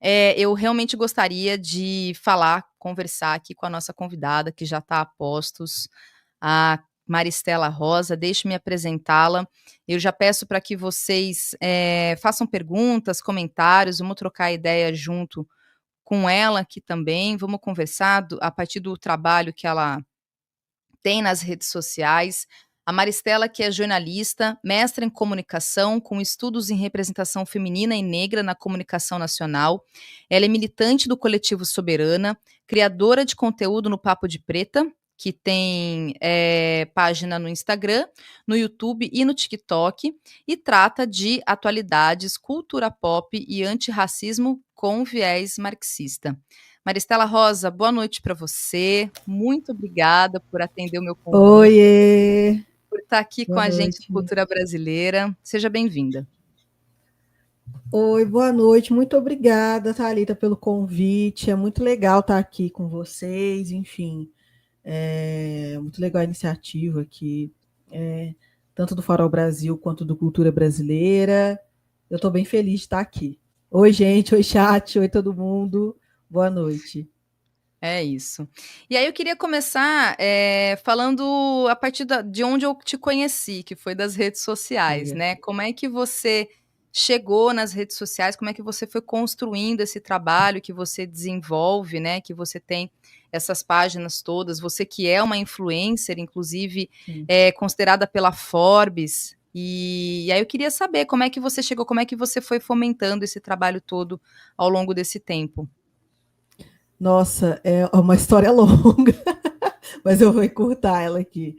Eu realmente gostaria de falar, conversar aqui com a nossa convidada, que já está a postos, a Maristela Rosa. Deixe-me apresentá-la. Eu já peço para que vocês façam perguntas, comentários, vamos trocar ideia junto com ela aqui também, vamos conversar a partir do trabalho que ela tem nas redes sociais. A Maristela, que é jornalista, mestra em comunicação, com estudos em representação feminina e negra na comunicação nacional. Ela é militante do Coletivo Soberana, criadora de conteúdo no Papo de Preta, que tem página no Instagram, no YouTube e no TikTok, e trata de atualidades, cultura pop e antirracismo com viés marxista. Maristela Rosa, boa noite para você. Muito obrigada por atender o meu convite, Oiê, por estar aqui com boa a gente no noite. Cultura Brasileira. Seja bem-vinda. Oi, boa noite. Muito obrigada, Thalita, pelo convite. É muito legal estar aqui com vocês. Enfim, é muito legal a iniciativa aqui, tanto do Farol Brasil quanto do Cultura Brasileira. Eu estou bem feliz de estar aqui. Oi, gente. Oi, chat. Oi, todo mundo. Boa noite. É isso. E aí eu queria começar falando a partir de onde eu te conheci, que foi das redes sociais, Diga. né? Como é que você chegou nas redes sociais? Como é que você foi construindo esse trabalho que você desenvolve, né? Que você tem essas páginas todas, você que é uma influencer, inclusive Sim. considerada pela Forbes. E aí eu queria saber como é que você chegou, como é que você foi fomentando esse trabalho todo ao longo desse tempo. Nossa, é uma história longa, mas eu vou encurtar ela aqui.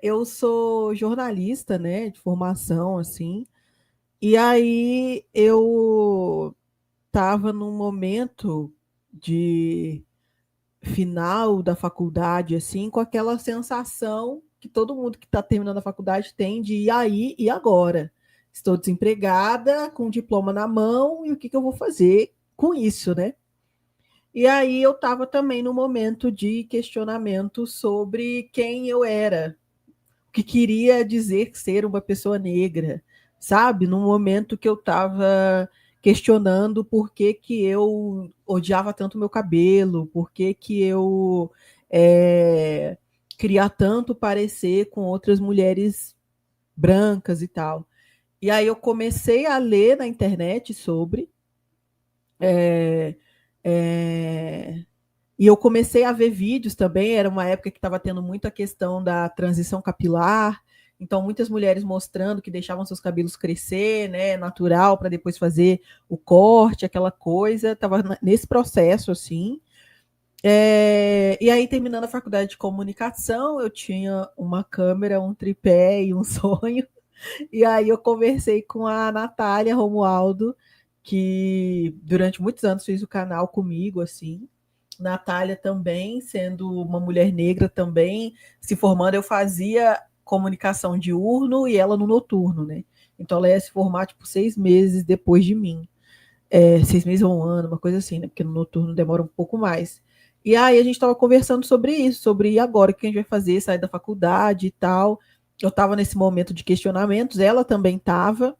Eu sou jornalista, né, de formação, assim, e aí eu estava num momento de final da faculdade, assim, com aquela sensação que todo mundo que está terminando a faculdade tem de e aí e agora? Estou desempregada, com o diploma na mão, e o que eu vou fazer com isso, né? E aí eu estava também no momento de questionamento sobre quem eu era, o que queria dizer ser uma pessoa negra, sabe? Num momento que eu estava questionando por que, que eu odiava tanto meu cabelo, por que, que eu é, queria tanto parecer com outras mulheres brancas e tal. E aí eu comecei a ler na internet sobre. É, é, e eu comecei a ver vídeos também, era uma época que estava tendo muita questão da transição capilar, então muitas mulheres mostrando que deixavam seus cabelos crescer, né, natural, para depois fazer o corte, aquela coisa, estava nesse processo, assim. E aí, terminando a faculdade de comunicação, eu tinha uma câmera, um tripé e um sonho, e aí eu conversei com a Natália Romualdo, que durante muitos anos fez o canal comigo, assim, Natália também, sendo uma mulher negra também, se formando, eu fazia comunicação diurno e ela no noturno, né? Então ela ia se formar, tipo, 6 meses depois de mim. 6 meses ou um ano, uma coisa assim, né? Porque no noturno demora um pouco mais. E aí a gente estava conversando sobre isso, sobre e agora o que a gente vai fazer, sair da faculdade e tal. Eu estava nesse momento de questionamentos, ela também estava.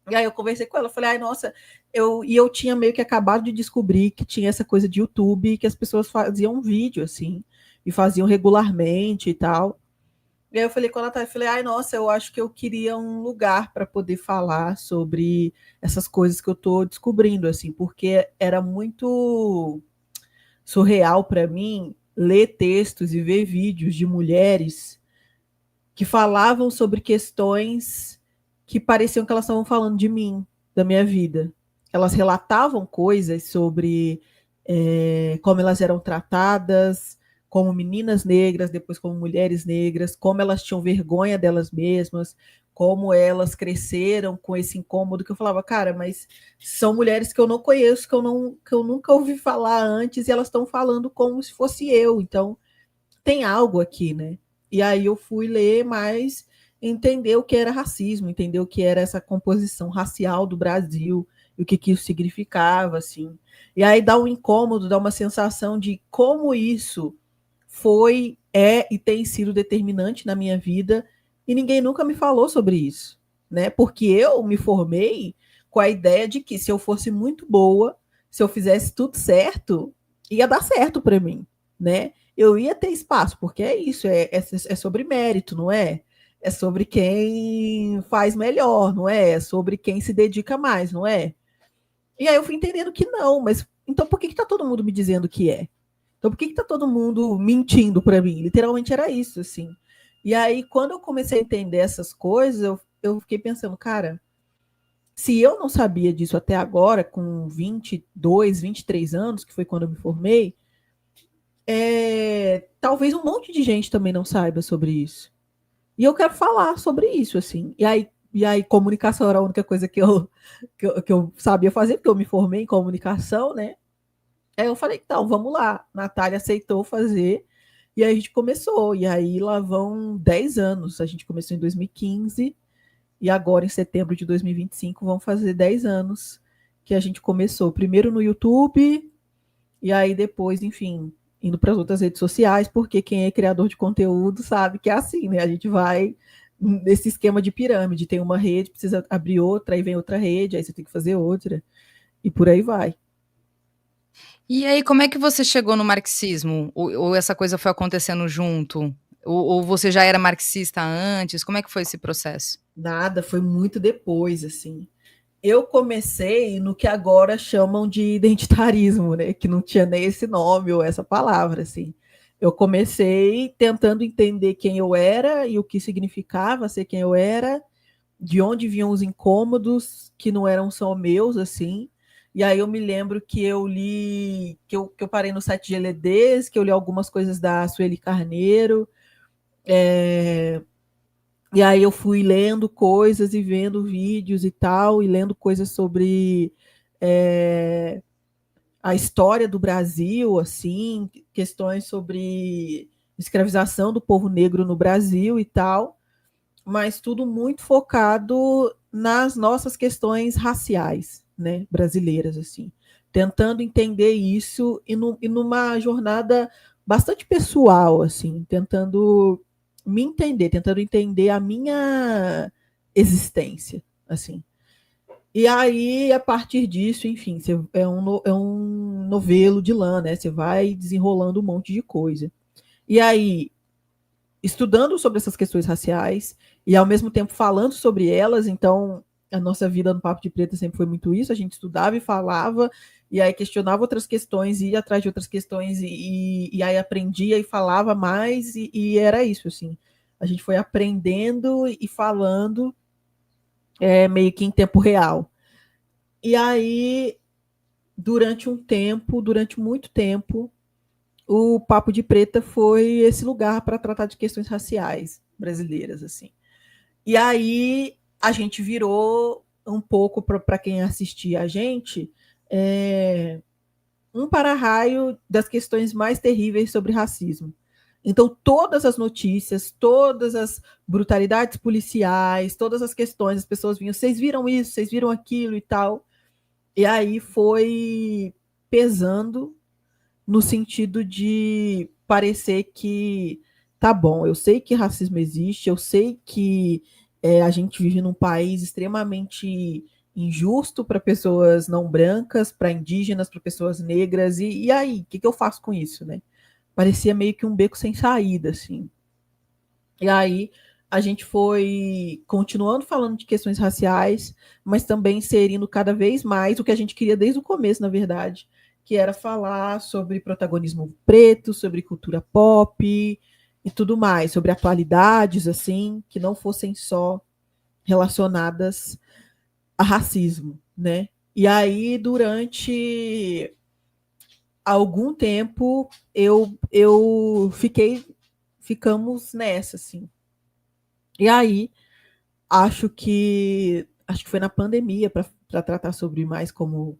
E aí eu conversei com ela, falei, ai, nossa, eu tinha meio que acabado de descobrir que tinha essa coisa de YouTube, que as pessoas faziam um vídeo, assim, e faziam regularmente e tal. E aí eu falei com a Natália, falei, ai, nossa, eu acho que eu queria um lugar para poder falar sobre essas coisas que eu tô descobrindo, assim, porque era muito surreal para mim ler textos e ver vídeos de mulheres que falavam sobre questões que pareciam que elas estavam falando de mim, da minha vida. Elas relatavam coisas sobre como elas eram tratadas, como meninas negras, depois como mulheres negras, como elas tinham vergonha delas mesmas, como elas cresceram com esse incômodo que eu falava, cara, mas são mulheres que eu não conheço, que eu nunca ouvi falar antes, e elas estão falando como se fosse eu. Então, tem algo aqui, né? E aí eu fui ler mais, entender o que era racismo, entender o que era essa composição racial do Brasil, e o que, que isso significava, assim. E aí dá um incômodo, dá uma sensação de como isso foi, é e tem sido determinante na minha vida, e ninguém nunca me falou sobre isso, né? Porque eu me formei com a ideia de que se eu fosse muito boa, se eu fizesse tudo certo, ia dar certo para mim, né? Eu ia ter espaço, porque é isso, é sobre mérito, não é? É sobre quem faz melhor, não é? É sobre quem se dedica mais, não é? E aí eu fui entendendo que não, mas então por que tá todo mundo me dizendo que é? Então por que tá todo mundo mentindo para mim? Literalmente era isso, assim. E aí, quando eu comecei a entender essas coisas, eu fiquei pensando, cara, se eu não sabia disso até agora, com 22, 23 anos, que foi quando eu me formei, talvez um monte de gente também não saiba sobre isso. E eu quero falar sobre isso, assim. E aí comunicação era a única coisa que eu sabia fazer, porque eu me formei em comunicação, né? Aí eu falei, então, vamos lá. Natália aceitou fazer, e aí a gente começou. E aí lá vão 10 anos. A gente começou em 2015, e agora, em setembro de 2025, vão fazer 10 anos que a gente começou. Primeiro no YouTube, e aí depois, enfim, indo para as outras redes sociais, porque quem é criador de conteúdo sabe que é assim, né? A gente vai nesse esquema de pirâmide. Tem uma rede, precisa abrir outra, aí vem outra rede, aí você tem que fazer outra, e por aí vai. E aí, como é que você chegou no marxismo? Ou essa coisa foi acontecendo junto? Ou você já era marxista antes? Como é que foi esse processo? Nada, foi muito depois, assim. Eu comecei no que agora chamam de identitarismo, né? Que não tinha nem esse nome ou essa palavra, assim. Eu comecei tentando entender quem eu era e o que significava ser quem eu era, de onde vinham os incômodos que não eram só meus, assim. E aí eu me lembro que eu li, que eu parei no site de LDs, que eu li algumas coisas da Sueli Carneiro, e aí eu fui lendo coisas e vendo vídeos e tal, e lendo coisas sobre é, a história do Brasil, assim, questões sobre escravização do povo negro no Brasil e tal, mas tudo muito focado nas nossas questões raciais, né, brasileiras, assim, tentando entender isso e numa jornada bastante pessoal, assim, tentando me entender, tentando entender a minha existência, assim. E aí, a partir disso, enfim, é um novelo de lã, né? Você vai desenrolando um monte de coisa. E aí, estudando sobre essas questões raciais e ao mesmo tempo falando sobre elas, então a nossa vida no Papo de Preta sempre foi muito isso, a gente estudava e falava, e aí questionava outras questões, ia atrás de outras questões, e aí aprendia e falava mais, e era isso, assim. A gente foi aprendendo e falando meio que em tempo real. E aí, durante muito tempo, o Papo de Preta foi esse lugar para tratar de questões raciais brasileiras, assim. E aí a gente virou um pouco para quem assistia a gente um para-raio das questões mais terríveis sobre racismo. Então, todas as notícias, todas as brutalidades policiais, todas as questões, as pessoas vinham, vocês viram isso, vocês viram aquilo e tal. E aí foi pesando no sentido de parecer que tá bom, eu sei que racismo existe, eu sei que a gente vive num país extremamente injusto para pessoas não brancas, para indígenas, para pessoas negras, e aí, o que eu faço com isso, né? Parecia meio que um beco sem saída, assim. E aí a gente foi continuando falando de questões raciais, mas também inserindo cada vez mais o que a gente queria desde o começo, na verdade, que era falar sobre protagonismo preto, sobre cultura pop e tudo mais, sobre atualidades, assim, que não fossem só relacionadas a racismo, né? E aí, durante algum tempo, eu ficamos nessa, assim. E aí, acho que foi na pandemia para tratar sobre mais como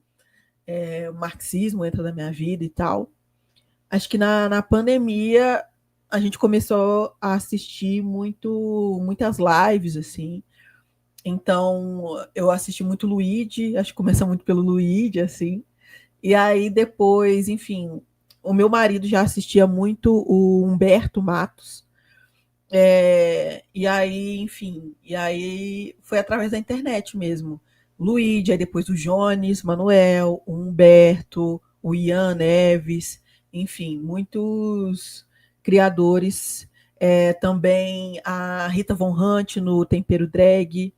o marxismo entra na minha vida e tal. Acho que na pandemia a gente começou a assistir muitas lives, assim. Então, eu assisti muito Luigi, acho que começa muito pelo Luigi, assim. E aí depois, enfim, o meu marido já assistia muito o Humberto Matos. E aí, enfim, e aí foi através da internet mesmo. Luigi, aí depois o Jones, Manuel, o Humberto, o Ian Neves, enfim, muitos criadores. Também a Rita Von Hunt no Tempero Drag,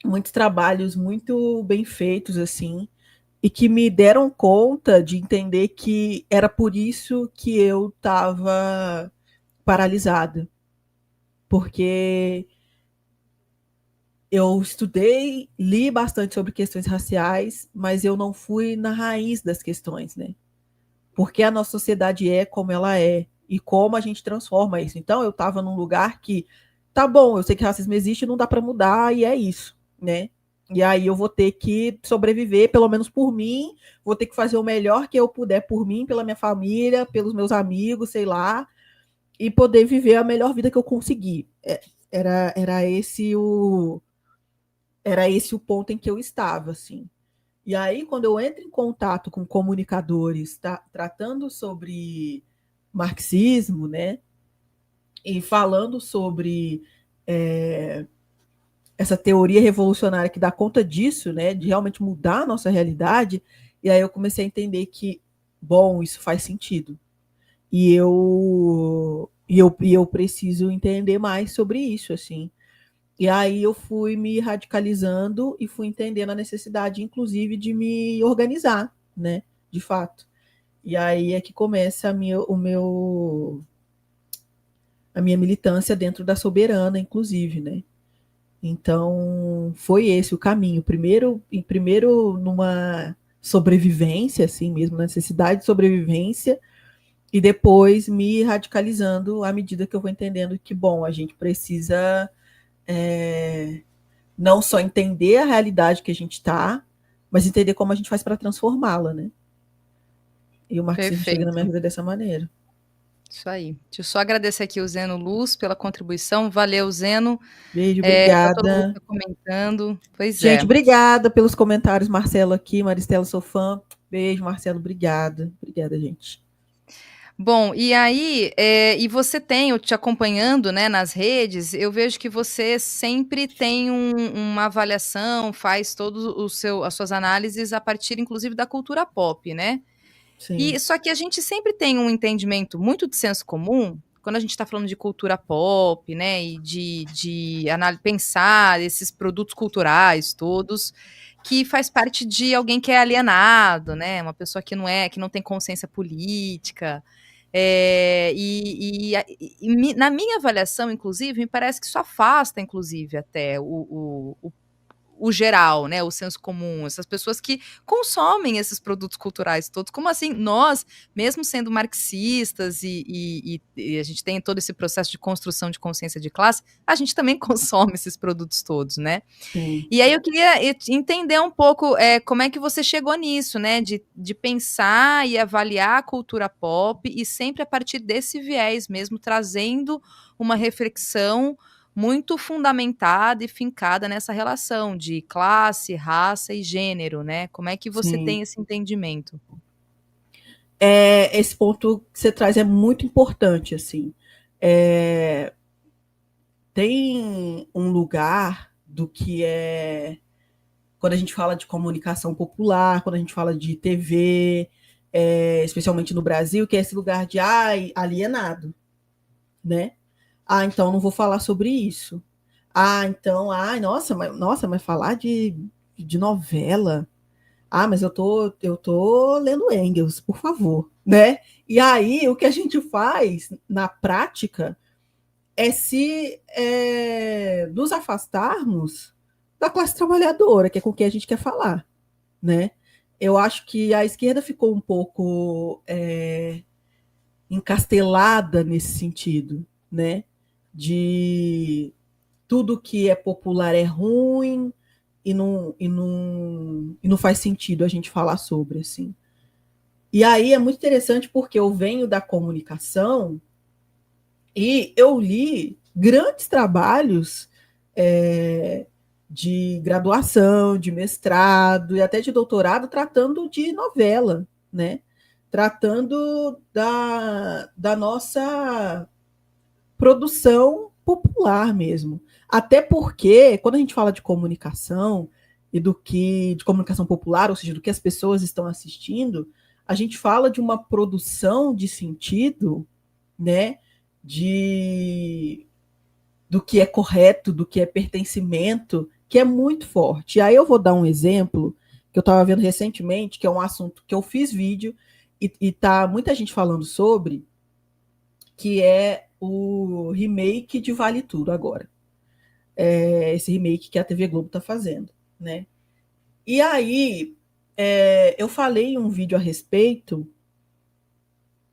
muitos trabalhos muito bem feitos, assim, e que me deram conta de entender que era por isso que eu estava paralisada, porque eu estudei, li bastante sobre questões raciais, mas eu não fui na raiz das questões, né? Porque a nossa sociedade é como ela é e como a gente transforma isso. Então eu estava num lugar que, tá bom, eu sei que racismo existe, não dá para mudar e é isso, né? E aí eu vou ter que sobreviver, pelo menos por mim, vou ter que fazer o melhor que eu puder por mim, pela minha família, pelos meus amigos, sei lá, e poder viver a melhor vida que eu conseguir. Era esse o ponto em que eu estava, assim. E aí, quando eu entro em contato com comunicadores tratando sobre marxismo, né, e falando sobre é, essa teoria revolucionária que dá conta disso, né, de realmente mudar a nossa realidade, e aí eu comecei a entender que, bom, isso faz sentido. E eu preciso entender mais sobre isso, assim. E aí eu fui me radicalizando e fui entendendo a necessidade, inclusive, de me organizar, né? De fato. E aí é que começa a minha militância dentro da Soberana, inclusive, né? Então, foi esse o caminho. Primeiro numa sobrevivência, assim mesmo, necessidade de sobrevivência, e depois me radicalizando à medida que eu vou entendendo que, bom, a gente precisa é, não só entender a realidade que a gente está, mas entender como a gente faz para transformá-la, né? E o marxismo chega na minha Perfeito. vida dessa maneira. Isso aí. Deixa eu só agradecer aqui o Zeno Luz pela contribuição. Valeu, Zeno. Beijo, Tá todo mundo obrigada. tá comentando. Pois Gente, é. obrigada pelos comentários, Marcelo aqui, Maristela, sou fã. Beijo, Marcelo, obrigada. Obrigada, gente. Bom, e aí, e você tem, eu te acompanhando, né, nas redes, eu vejo que você sempre tem uma avaliação, faz todos as suas análises a partir, inclusive, da cultura pop, né? Sim, E só que a gente sempre tem um entendimento muito de senso comum, quando a gente está falando de cultura pop, né, e de pensar esses produtos culturais todos, que faz parte de alguém que é alienado, né, uma pessoa que não tem consciência política. Na minha avaliação, inclusive, me parece que isso afasta, inclusive, até o geral, né, o senso comum, essas pessoas que consomem esses produtos culturais todos. Como assim? Nós, mesmo sendo marxistas e a gente tem todo esse processo de construção de consciência de classe, a gente também consome esses produtos todos, né? sim. E aí eu queria entender um pouco como é que você chegou nisso, né? De pensar e avaliar a cultura pop e sempre a partir desse viés mesmo, trazendo uma reflexão muito fundamentada e fincada nessa relação de classe, raça e gênero, né? Como é que você Sim. tem esse entendimento? Esse ponto que você traz é muito importante, assim. É, tem um lugar do que é quando a gente fala de comunicação popular, quando a gente fala de TV, especialmente no Brasil, que é esse lugar de alienado, né? Então não vou falar sobre isso. Então, nossa, mas falar de novela. Mas eu tô lendo Engels, por favor, né? E aí o que a gente faz na prática é se nos afastarmos da classe trabalhadora, que é com quem a gente quer falar, né? Eu acho que a esquerda ficou um pouco encastelada nesse sentido, né? De tudo que é popular é ruim e não faz sentido a gente falar sobre, assim. E aí é muito interessante porque eu venho da comunicação e eu li grandes trabalhos é, de graduação, de mestrado e até de doutorado tratando de novela, né? Tratando da nossa produção popular mesmo. Até porque, quando a gente fala de comunicação, e do que de comunicação popular, ou seja, do que as pessoas estão assistindo, a gente fala de uma produção de sentido, né, do que é correto, do que é pertencimento, que é muito forte. E aí eu vou dar um exemplo que eu estava vendo recentemente, que é um assunto que eu fiz vídeo e tá muita gente falando sobre, que é o remake de Vale Tudo agora. Esse remake que a TV Globo está fazendo, né? E aí eu falei em um vídeo a respeito,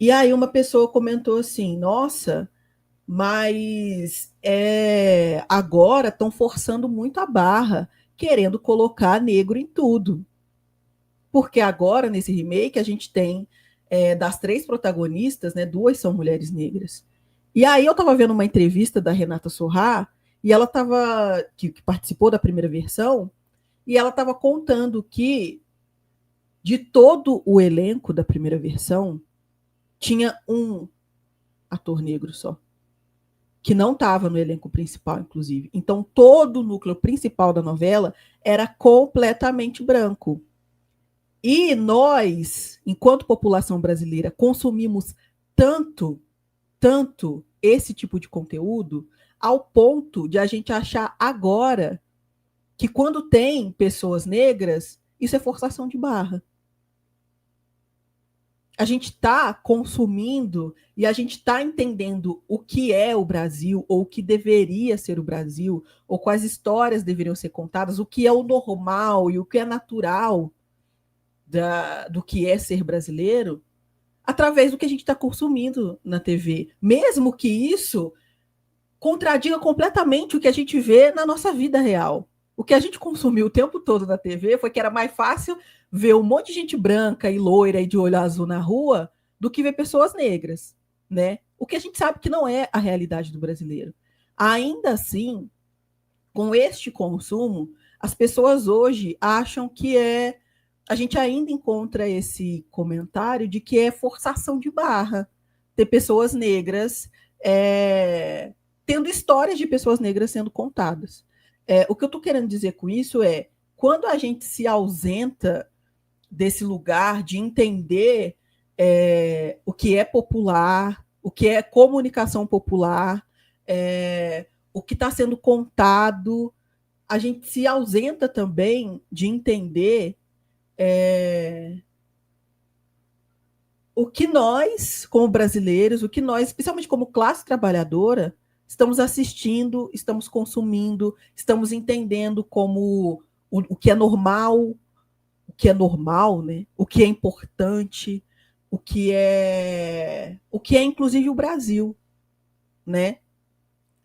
e aí uma pessoa comentou assim, nossa, mas agora estão forçando muito a barra, querendo colocar negro em tudo. Porque agora, nesse remake, a gente tem das 3 protagonistas, né, 2 são mulheres negras. E aí eu estava vendo uma entrevista da Renata Sorrah, e ela estava, que participou da primeira versão, e ela estava contando que de todo o elenco da primeira versão, tinha um ator negro só, que não estava no elenco principal, inclusive. Então, todo o núcleo principal da novela era completamente branco. E nós, enquanto população brasileira, consumimos tanto, tanto esse tipo de conteúdo, ao ponto de a gente achar agora que quando tem pessoas negras, isso é forçação de barra. A gente está consumindo e a gente está entendendo o que é o Brasil, ou o que deveria ser o Brasil, ou quais histórias deveriam ser contadas, o que é o normal e o que é natural do que é ser brasileiro, através do que a gente está consumindo na TV. Mesmo que isso contradiga completamente o que a gente vê na nossa vida real. O que a gente consumiu o tempo todo na TV foi que era mais fácil ver um monte de gente branca e loira e de olho azul na rua do que ver pessoas negras, né? O que a gente sabe que não é a realidade do brasileiro. Ainda assim, com este consumo, as pessoas hoje acham que a gente ainda encontra esse comentário de que é forçação de barra ter pessoas negras tendo histórias de pessoas negras sendo contadas. O que eu estou querendo dizer com isso é, quando a gente se ausenta desse lugar de entender o que é popular, o que é comunicação popular, o que está sendo contado, a gente se ausenta também de entender o que nós, como brasileiros, o que nós, especialmente como classe trabalhadora, estamos assistindo, estamos consumindo, estamos entendendo como o que é normal, né? O que é importante, o que é inclusive o Brasil, né?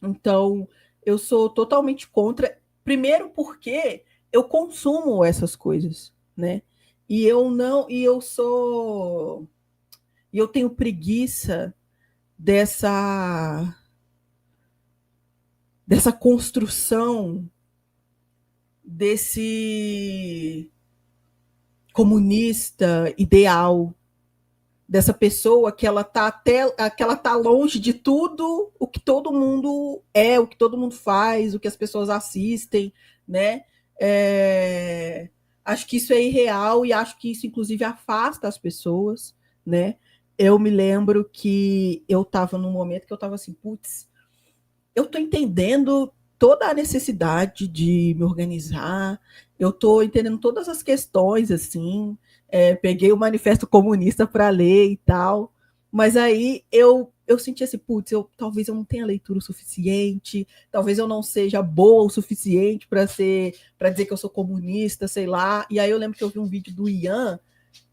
Então, eu sou totalmente contra, primeiro porque eu consumo essas coisas, né? E eu não, e eu tenho preguiça dessa construção desse comunista ideal, dessa pessoa que ela tá longe de tudo o que todo mundo o que todo mundo faz, o que as pessoas assistem, né? Acho que isso é irreal e acho que isso inclusive afasta as pessoas, né? Eu me lembro que eu estava num momento que eu estava assim, putz, eu estou entendendo toda a necessidade de me organizar, eu estou entendendo todas as questões, assim, peguei o Manifesto Comunista para ler e tal, mas aí eu senti assim, putz, talvez eu não tenha leitura o suficiente, talvez eu não seja boa o suficiente para dizer que eu sou comunista, sei lá. E aí eu lembro que eu vi um vídeo do Ian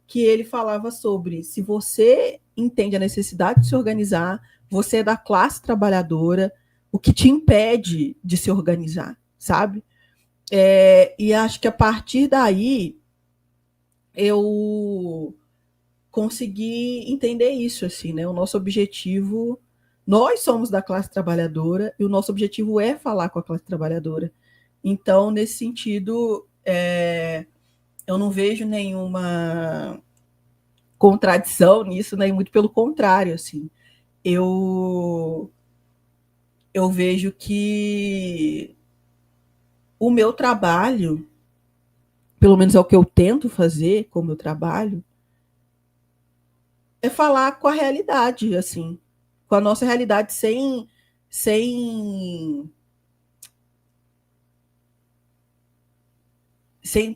que ele falava sobre, se você entende a necessidade de se organizar, você é da classe trabalhadora, o que te impede de se organizar, sabe? E acho que a partir daí eu consegui entender isso, assim, né? O nosso objetivo, nós somos da classe trabalhadora e o nosso objetivo é falar com a classe trabalhadora. Então, nesse sentido, eu não vejo nenhuma contradição nisso, né? E muito pelo contrário, assim. Eu vejo que o meu trabalho pelo menos é o que eu tento fazer com o meu trabalho, é falar com a realidade, assim, com a nossa realidade sem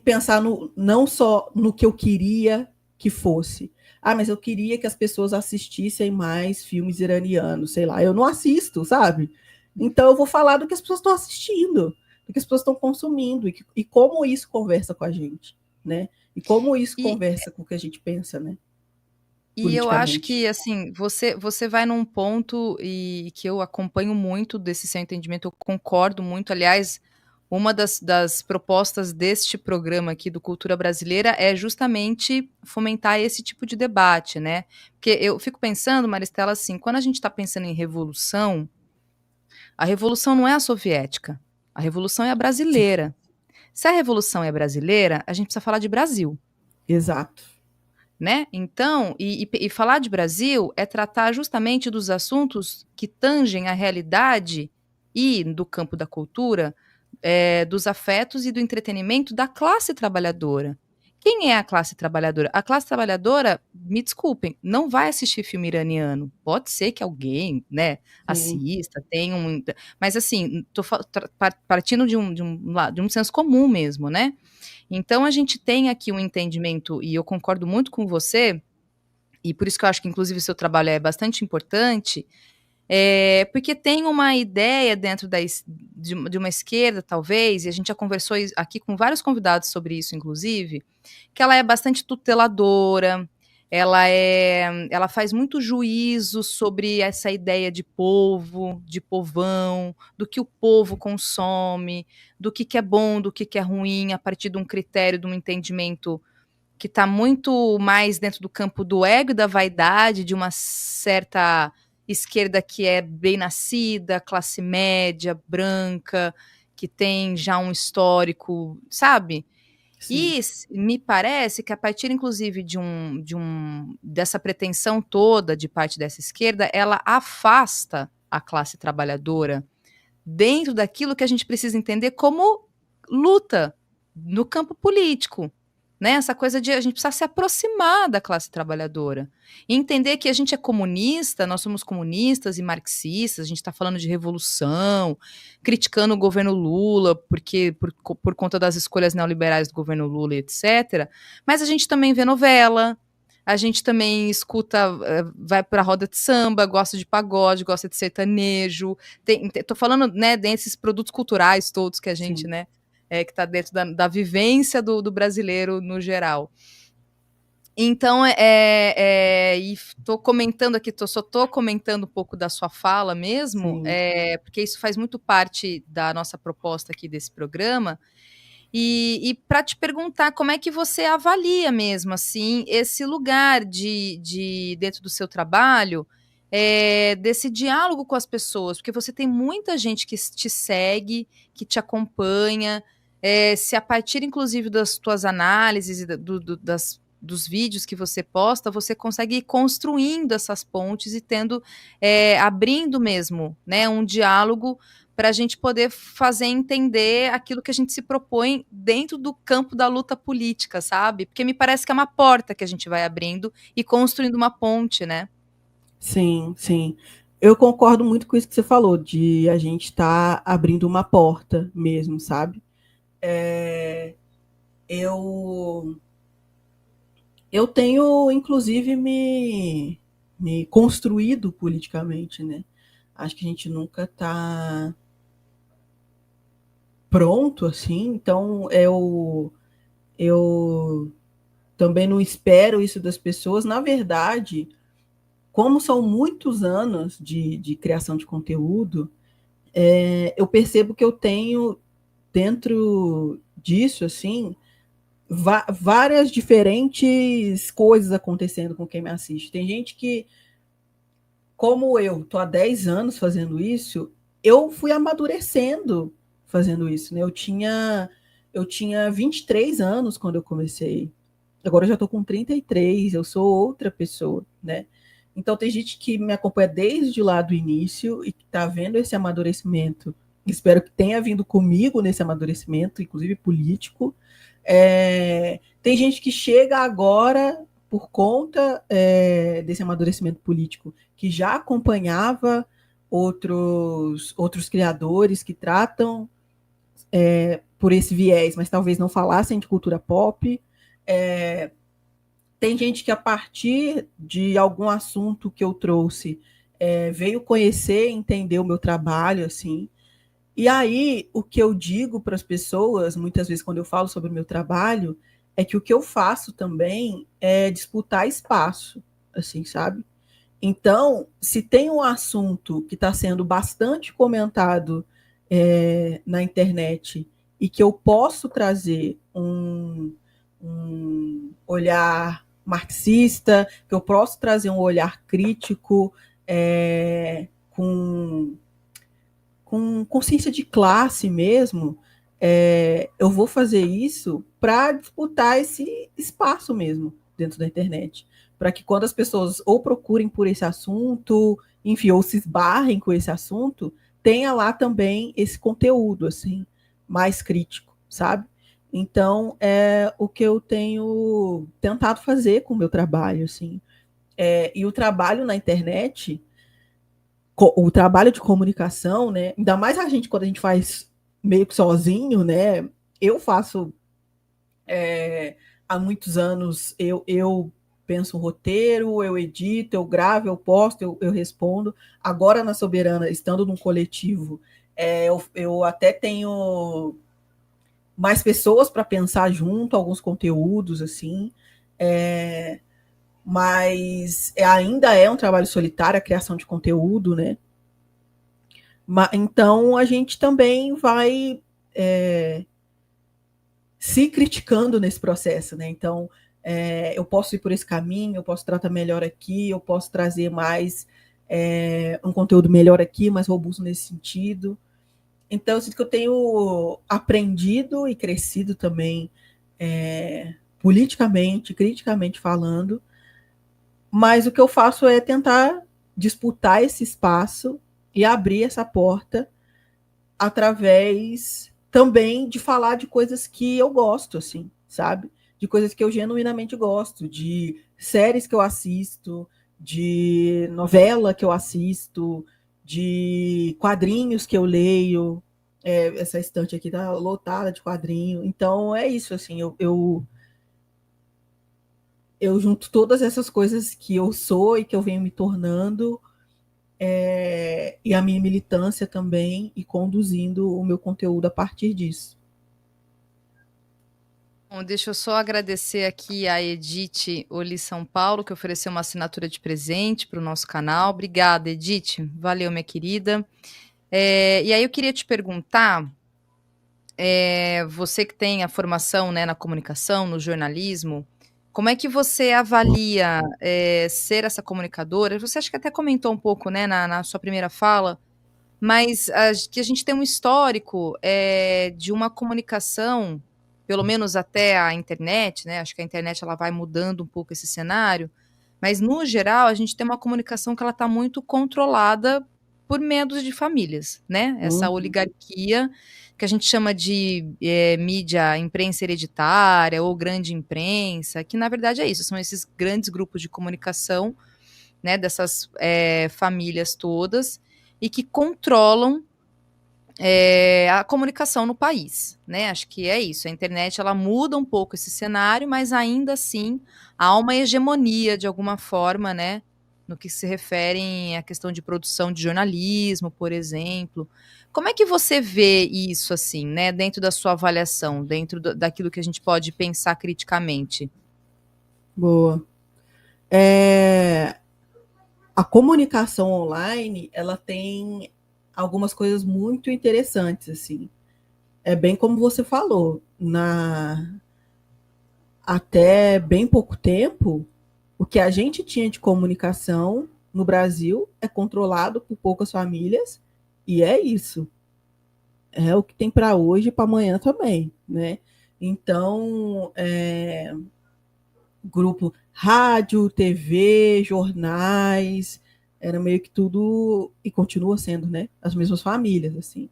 pensar não só no que eu queria que fosse. Mas eu queria que as pessoas assistissem mais filmes iranianos, sei lá. Eu não assisto, sabe? Então eu vou falar do que as pessoas estão assistindo, do que as pessoas estão consumindo, e como isso conversa com a gente, né? E como isso E, conversa com o que a gente pensa, né? e eu acho Politicamente. que, assim, você vai num ponto e que eu acompanho muito desse seu entendimento, eu concordo muito. Aliás, uma das propostas deste programa aqui do Cultura Brasileira é justamente fomentar esse tipo de debate, né? Porque eu fico pensando, Maristela, assim, quando a gente está pensando em revolução, a revolução não é a soviética, a revolução é a Sim, brasileira. Se a revolução é brasileira, a gente precisa falar de Brasil. exato. Né? Então, e falar de Brasil é tratar justamente dos assuntos que tangem a realidade e, do campo da cultura, dos afetos e do entretenimento da classe trabalhadora. Quem é a classe trabalhadora? A classe trabalhadora, me desculpem, não vai assistir filme iraniano. Pode ser que alguém, né, Sim, assista, tenha um. Mas assim, partindo de um senso comum mesmo, né? Então, a gente tem aqui um entendimento, e eu concordo muito com você, e por isso que eu acho que, inclusive, o seu trabalho é bastante importante, porque tem uma ideia dentro de uma esquerda, talvez, e a gente já conversou aqui com vários convidados sobre isso, inclusive, que ela é bastante tuteladora, ela faz muito juízo sobre essa ideia de povo, de povão, do que o povo consome, do que é bom, do que é ruim, a partir de um critério, de um entendimento que está muito mais dentro do campo do ego e da vaidade, de uma certa esquerda que é bem nascida, classe média, branca, que tem já um histórico, sabe? sim, E me parece que a partir, inclusive, dessa pretensão toda de parte dessa esquerda, ela afasta a classe trabalhadora dentro daquilo que a gente precisa entender como luta no campo político. Né? Essa coisa de a gente precisar se aproximar da classe trabalhadora. E entender que a gente é comunista, nós somos comunistas e marxistas, a gente está falando de revolução, criticando o governo Lula, porque por conta das escolhas neoliberais do governo Lula, etc. Mas a gente também vê novela, a gente também escuta, vai para roda de samba, gosta de pagode, gosta de sertanejo. Tô falando, né, desses produtos culturais todos que a gente, sim. né, que está dentro da vivência do brasileiro no geral. Então, e estou comentando aqui, só estou comentando um pouco da sua fala mesmo, Sim. porque isso faz muito parte da nossa proposta aqui desse programa, e para te perguntar como é que você avalia mesmo assim esse lugar de dentro do seu trabalho, desse diálogo com as pessoas, porque você tem muita gente que te segue, que te acompanha, se a partir inclusive das tuas análises e dos vídeos que você posta, você consegue ir construindo essas pontes e abrindo mesmo, né, um diálogo para a gente poder fazer entender aquilo que a gente se propõe dentro do campo da luta política, sabe? Porque me parece que é uma porta que a gente vai abrindo e construindo uma ponte, né? Sim, sim. Eu concordo muito com isso que você falou, de a gente estar abrindo uma porta mesmo, sabe? É, eu, eu tenho, inclusive, me construído politicamente, né? Acho que a gente nunca está pronto, assim, então eu também não espero isso das pessoas. Na verdade, como são muitos anos de criação de conteúdo, eu percebo que eu tenho dentro disso, assim, várias diferentes coisas acontecendo com quem me assiste. Tem gente que, como eu, estou há 10 anos fazendo isso, eu fui amadurecendo fazendo isso, né? Eu tinha 23 anos quando eu comecei. Agora eu já estou com 33, eu sou outra pessoa, né? Então tem gente que me acompanha desde lá do início e que está vendo esse amadurecimento. Espero que tenha vindo comigo nesse amadurecimento, inclusive político. Tem gente que chega agora por conta desse amadurecimento político, que já acompanhava outros criadores que tratam por esse viés, mas talvez não falassem de cultura pop. Tem gente que, a partir de algum assunto que eu trouxe, veio conhecer, entender o meu trabalho, assim. E aí, o que eu digo para as pessoas, muitas vezes, quando eu falo sobre o meu trabalho, é que o que eu faço também é disputar espaço, assim, sabe? Então, se tem um assunto que está sendo bastante comentado na internet e que eu posso trazer um olhar marxista, que eu posso trazer um olhar crítico, com consciência de classe mesmo, eu vou fazer isso para disputar esse espaço mesmo dentro da internet. Para que quando as pessoas ou procurem por esse assunto, enfim, ou se esbarrem com esse assunto, tenha lá também esse conteúdo, assim, mais crítico, sabe? Então, é o que eu tenho tentado fazer com o meu trabalho, assim. E o trabalho na internet, o trabalho de comunicação, né? Ainda mais a gente, quando a gente faz meio que sozinho, né? Eu faço há muitos anos, eu penso um roteiro, eu edito, eu gravo, eu posto, eu respondo. Agora, na Soberana, estando num coletivo, eu até tenho mais pessoas para pensar junto, alguns conteúdos, assim. Mas ainda é um trabalho solitário a criação de conteúdo, né? Então, a gente também vai se criticando nesse processo, né? Então, eu posso ir por esse caminho, eu posso tratar melhor aqui, eu posso trazer mais um conteúdo melhor aqui, mais robusto nesse sentido. Então, eu sinto que eu tenho aprendido e crescido também politicamente, criticamente falando, mas o que eu faço é tentar disputar esse espaço e abrir essa porta através também de falar de coisas que eu gosto, assim, sabe? De coisas que eu genuinamente gosto, de séries que eu assisto, de novela que eu assisto, de quadrinhos que eu leio. Essa estante aqui tá lotada de quadrinho. Então é isso, assim, eu junto todas essas coisas que eu sou e que eu venho me tornando, e a minha militância também, e conduzindo o meu conteúdo a partir disso. Bom, deixa eu só agradecer aqui a Edith Oli São Paulo, que ofereceu uma assinatura de presente para o nosso canal. Obrigada, Edith. Valeu, minha querida. E aí eu queria te perguntar, você que tem a formação, né, na comunicação, no jornalismo, como é que você avalia ser essa comunicadora? Você acha que até comentou um pouco, né, na sua primeira fala, mas que a gente tem um histórico de uma comunicação, pelo menos até a internet, né? Acho que a internet ela vai mudando um pouco esse cenário, mas no geral a gente tem uma comunicação que ela está muito controlada por medos de famílias, né? Essa oligarquia que a gente chama de mídia, imprensa hereditária ou grande imprensa, que na verdade é isso, são esses grandes grupos de comunicação, né? Dessas famílias todas e que controlam a comunicação no país, né? Acho que é isso. A internet ela muda um pouco esse cenário, mas ainda assim há uma hegemonia de alguma forma, né? No que se refere à questão de produção de jornalismo, por exemplo. Como é que você vê isso, assim, né? Dentro da sua avaliação, dentro daquilo que a gente pode pensar criticamente? Boa. A comunicação online, ela tem algumas coisas muito interessantes, assim. É bem como você falou, até bem pouco tempo, o que a gente tinha de comunicação no Brasil é controlado por poucas famílias, e é isso. É o que tem para hoje e para amanhã também, né? Então, grupo rádio, TV, jornais, era meio que tudo, e continua sendo, né? As mesmas famílias, assim.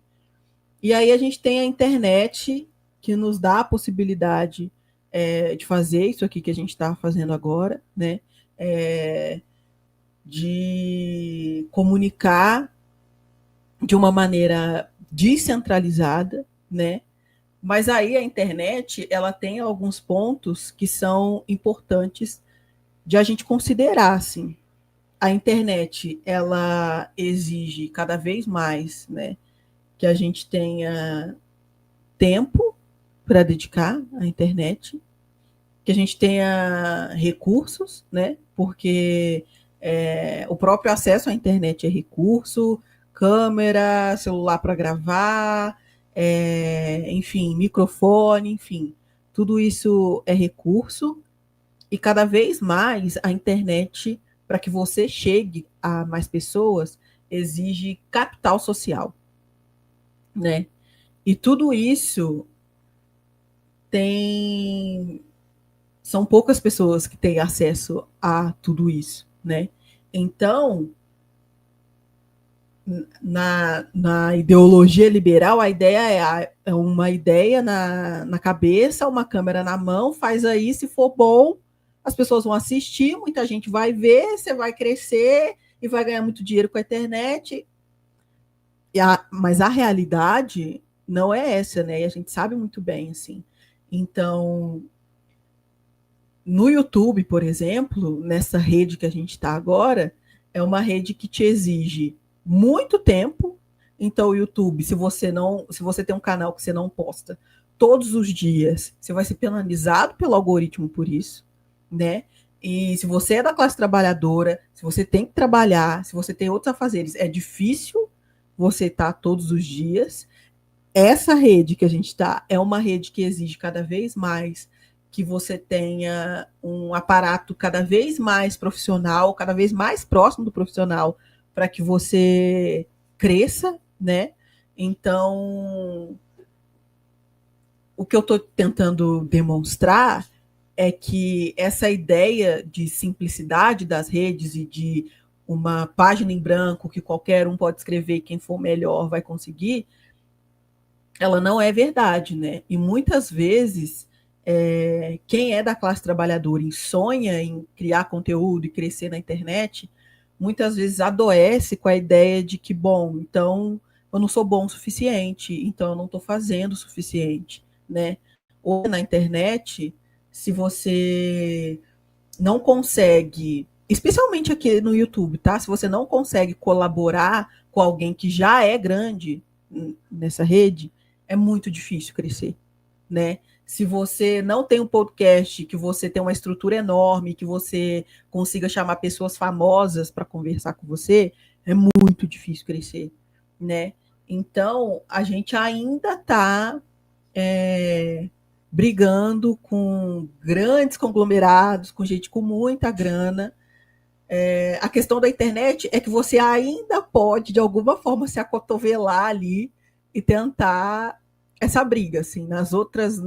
E aí a gente tem a internet, que nos dá a possibilidade de fazer isso aqui que a gente está fazendo agora, né? De comunicar de uma maneira descentralizada, né? Mas aí a internet, ela tem alguns pontos que são importantes de a gente considerar, assim. A internet, ela exige cada vez mais, né, que a gente tenha tempo para dedicar à internet, que a gente tenha recursos, né, porque o próprio acesso à internet é recurso, câmera, celular para gravar, enfim, microfone, enfim, tudo isso é recurso e cada vez mais a internet, para que você chegue a mais pessoas, exige capital social, né? E tudo isso tem são poucas pessoas que têm acesso a tudo isso, né? Então, na ideologia liberal, a ideia é uma ideia na cabeça, uma câmera na mão, faz aí, se for bom, as pessoas vão assistir, muita gente vai ver, você vai crescer e vai ganhar muito dinheiro com a internet. Mas a realidade não é essa, né? E a gente sabe muito bem, assim. Então, no YouTube, por exemplo, nessa rede que a gente está agora, é uma rede que te exige muito tempo. Então, o YouTube, se você tem um canal que você não posta todos os dias, você vai ser penalizado pelo algoritmo por isso, né? E se você é da classe trabalhadora, se você tem que trabalhar, se você tem outros afazeres, é difícil você estar todos os dias. Essa rede que a gente está é uma rede que exige cada vez mais que você tenha um aparato cada vez mais profissional, cada vez mais próximo do profissional, para que você cresça, né? Então, o que eu estou tentando demonstrar é que essa ideia de simplicidade das redes e de uma página em branco que qualquer um pode escrever, quem for melhor vai conseguir, ela não é verdade, né? E muitas vezes quem é da classe trabalhadora e sonha em criar conteúdo e crescer na internet, muitas vezes adoece com a ideia de que, bom, então eu não sou bom o suficiente, então eu não estou fazendo o suficiente, né? Ou na internet, se você não consegue, especialmente aqui no YouTube, tá? Se você não consegue colaborar com alguém que já é grande nessa rede, é muito difícil crescer, né? Se você não tem um podcast, que você tem uma estrutura enorme, que você consiga chamar pessoas famosas para conversar com você, é muito difícil crescer, né? Então, a gente ainda está brigando com grandes conglomerados, com gente com muita grana. A questão da internet é que você ainda pode, de alguma forma, se acotovelar ali e tentar essa briga. Assim, nas outras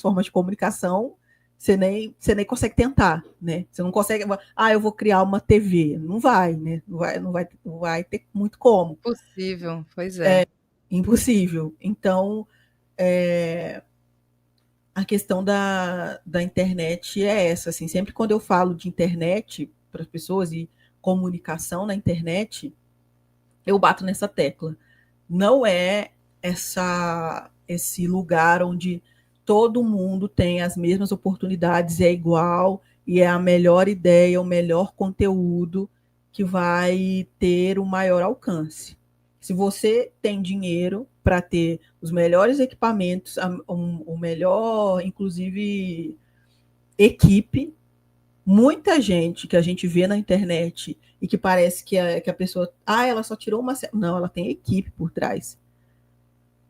formas de comunicação, você nem consegue tentar, né? Você não consegue. Eu vou criar uma TV. Não vai, né? Não vai ter muito como. Possível, pois é. Impossível. Então, a questão da internet é essa, assim, sempre quando eu falo de internet para as pessoas e comunicação na internet, eu bato nessa tecla. Não é esse lugar onde todo mundo tem as mesmas oportunidades, é igual e é a melhor ideia, o melhor conteúdo que vai ter o maior alcance. Se você tem dinheiro para ter os melhores equipamentos, o melhor, inclusive, equipe, muita gente que a gente vê na internet e que parece que a pessoa, ela só tirou uma. Não, ela tem equipe por trás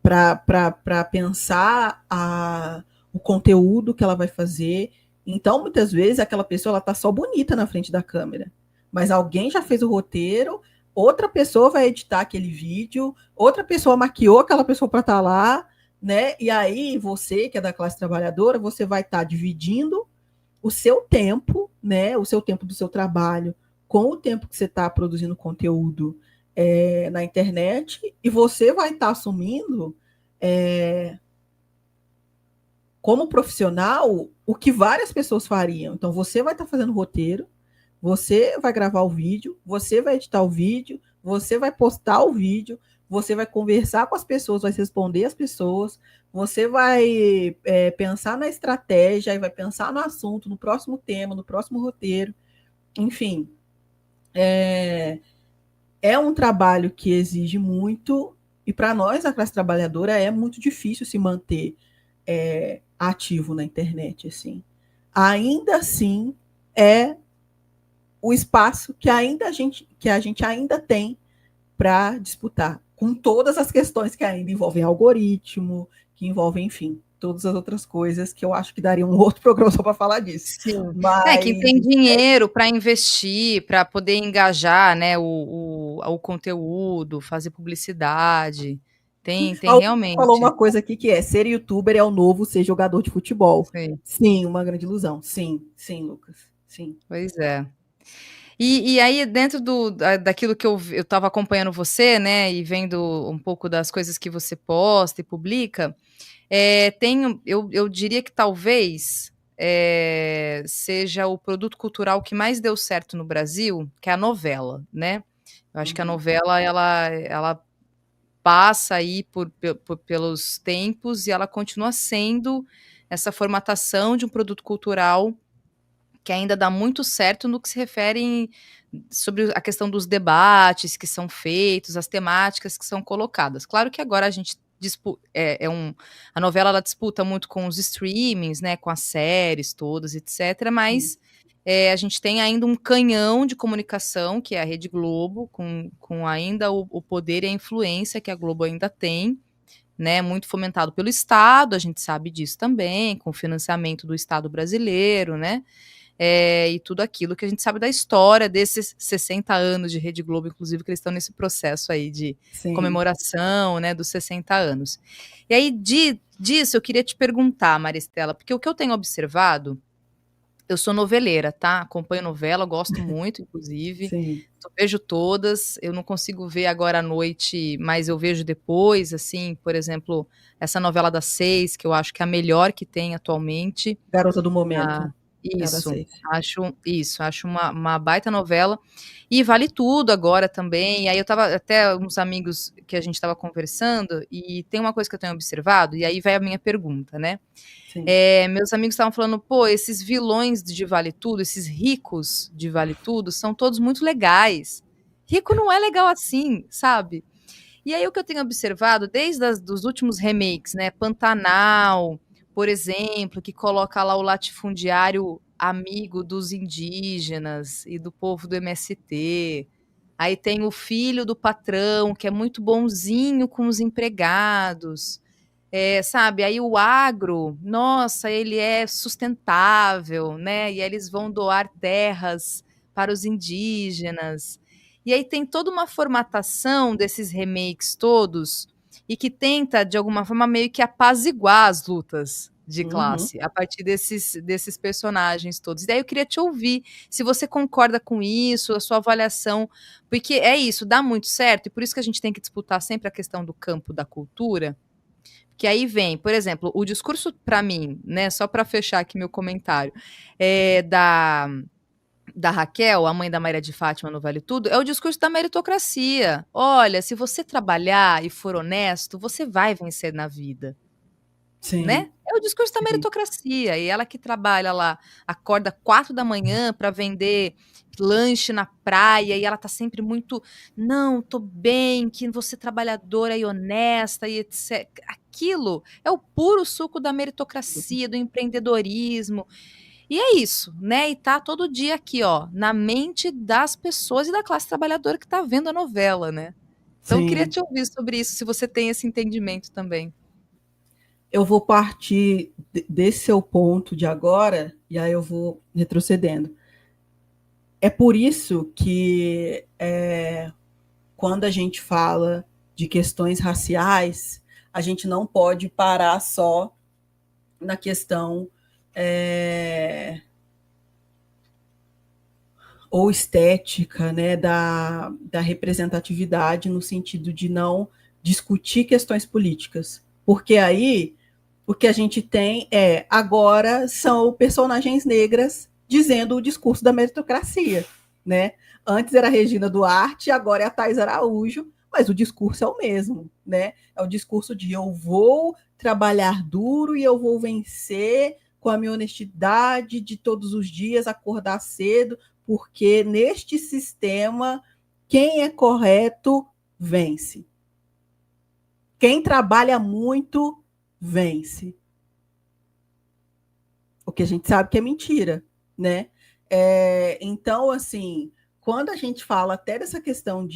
para pensar o conteúdo que ela vai fazer. Então, muitas vezes, aquela pessoa ela está só bonita na frente da câmera, mas alguém já fez o roteiro, outra pessoa vai editar aquele vídeo, outra pessoa maquiou aquela pessoa para estar lá, né? E aí, você, que é da classe trabalhadora, você vai estar dividindo o seu tempo, né? O seu tempo do seu trabalho com o tempo que você está produzindo conteúdo na internet, e você vai estar assumindo como profissional, o que várias pessoas fariam. Então, você vai estar fazendo roteiro, você vai gravar o vídeo, você vai editar o vídeo, você vai postar o vídeo, você vai conversar com as pessoas, vai responder as pessoas, você vai pensar na estratégia, e vai pensar no assunto, no próximo tema, no próximo roteiro. Enfim, é um trabalho que exige muito, e para nós, a classe trabalhadora, é muito difícil se manter ativo na internet, assim. Ainda assim, é o espaço que a gente ainda tem para disputar, com todas as questões que ainda envolvem algoritmo, que envolvem, enfim, todas as outras coisas que eu acho que daria um outro programa só para falar disso. Sim. Quem Mas tem dinheiro para investir, para poder engajar, né, o conteúdo, fazer publicidade, tem alguém falou realmente. uma coisa aqui que ser youtuber é o novo ser jogador de futebol. Sim, Sim, uma grande ilusão. Sim, sim, Lucas. Sim. pois é. E aí dentro daquilo que eu estava acompanhando você, né, e vendo um pouco das coisas que você posta e publica, eu diria que talvez seja o produto cultural que mais deu certo no Brasil, que é a novela, né? Eu acho que a novela ela passa aí pelos tempos e ela continua sendo essa formatação de um produto cultural que ainda dá muito certo no que se refere sobre a questão dos debates que são feitos, as temáticas que são colocadas. Claro que agora a gente a novela ela disputa muito com os streamings, né, com as séries todas, etc. Mas a gente tem ainda um canhão de comunicação que é a Rede Globo, com ainda o poder e a influência que a Globo ainda tem, né, muito fomentado pelo Estado, a gente sabe disso também, com o financiamento do Estado brasileiro, né? E tudo aquilo que a gente sabe da história desses 60 anos de Rede Globo, inclusive, que eles estão nesse processo aí de Sim. comemoração, né, dos 60 anos. E aí, disso, eu queria te perguntar, Maristela, porque o que eu tenho observado, eu sou noveleira, tá? Acompanho novela, gosto muito, inclusive, Sim. vejo todas, eu não consigo ver agora à noite, mas eu vejo depois, assim, por exemplo, essa novela das 6, que eu acho que é a melhor que tem atualmente. Garota do Ah, Momento. Era isso, safe. acho uma baita novela. E Vale Tudo agora também. E aí eu tava até uns amigos que a gente estava conversando, e tem uma coisa que eu tenho observado, e aí vai a minha pergunta, né? Sim. Meus amigos estavam falando, pô, esses vilões de Vale Tudo, esses ricos de Vale Tudo, são todos muito legais. Rico não é legal assim, sabe? E aí o que eu tenho observado, desde os últimos remakes, né? Pantanal, por exemplo, que coloca lá o latifundiário amigo dos indígenas e do povo do MST. Aí tem o filho do patrão, que é muito bonzinho com os empregados. Sabe, aí o agro, nossa, ele é sustentável, né? E aí eles vão doar terras para os indígenas. E aí tem toda uma formatação desses remakes todos e que tenta, de alguma forma, meio que apaziguar as lutas de Uhum. classe a partir desses personagens todos. E daí eu queria te ouvir se você concorda com isso, a sua avaliação, porque é isso, dá muito certo, e por isso que a gente tem que disputar sempre a questão do campo da cultura, que aí vem, por exemplo, o discurso para mim, né, só para fechar aqui meu comentário, da Raquel, a mãe da Maria de Fátima no Vale Tudo, é o discurso da meritocracia. Olha, se você trabalhar e for honesto, você vai vencer na vida, Sim. né? É o discurso da Sim. meritocracia. E ela que trabalha lá, acorda 4 da manhã para vender lanche na praia, e ela tá sempre muito, não, tô bem, que você é trabalhadora e honesta e etc. Aquilo é o puro suco da meritocracia, do empreendedorismo. E é isso, né? E tá todo dia aqui, ó, na mente das pessoas e da classe trabalhadora que tá vendo a novela, né? Então, eu queria Sim. te ouvir sobre isso, se você tem esse entendimento também. Eu vou partir desse seu ponto de agora, e aí eu vou retrocedendo. É por isso que quando a gente fala de questões raciais, a gente não pode parar só na questão ou estética, né, da representatividade, no sentido de não discutir questões políticas. Porque aí O que a gente tem agora são personagens negras dizendo o discurso da meritocracia, né? Antes era a Regina Duarte, agora é a Thais Araújo, mas o discurso é o mesmo, né? É o discurso de eu vou trabalhar duro e eu vou vencer com a minha honestidade de todos os dias, acordar cedo, porque neste sistema quem é correto vence. Quem trabalha muito vence. O que a gente sabe que é mentira, né? Então, assim, quando a gente fala até dessa questão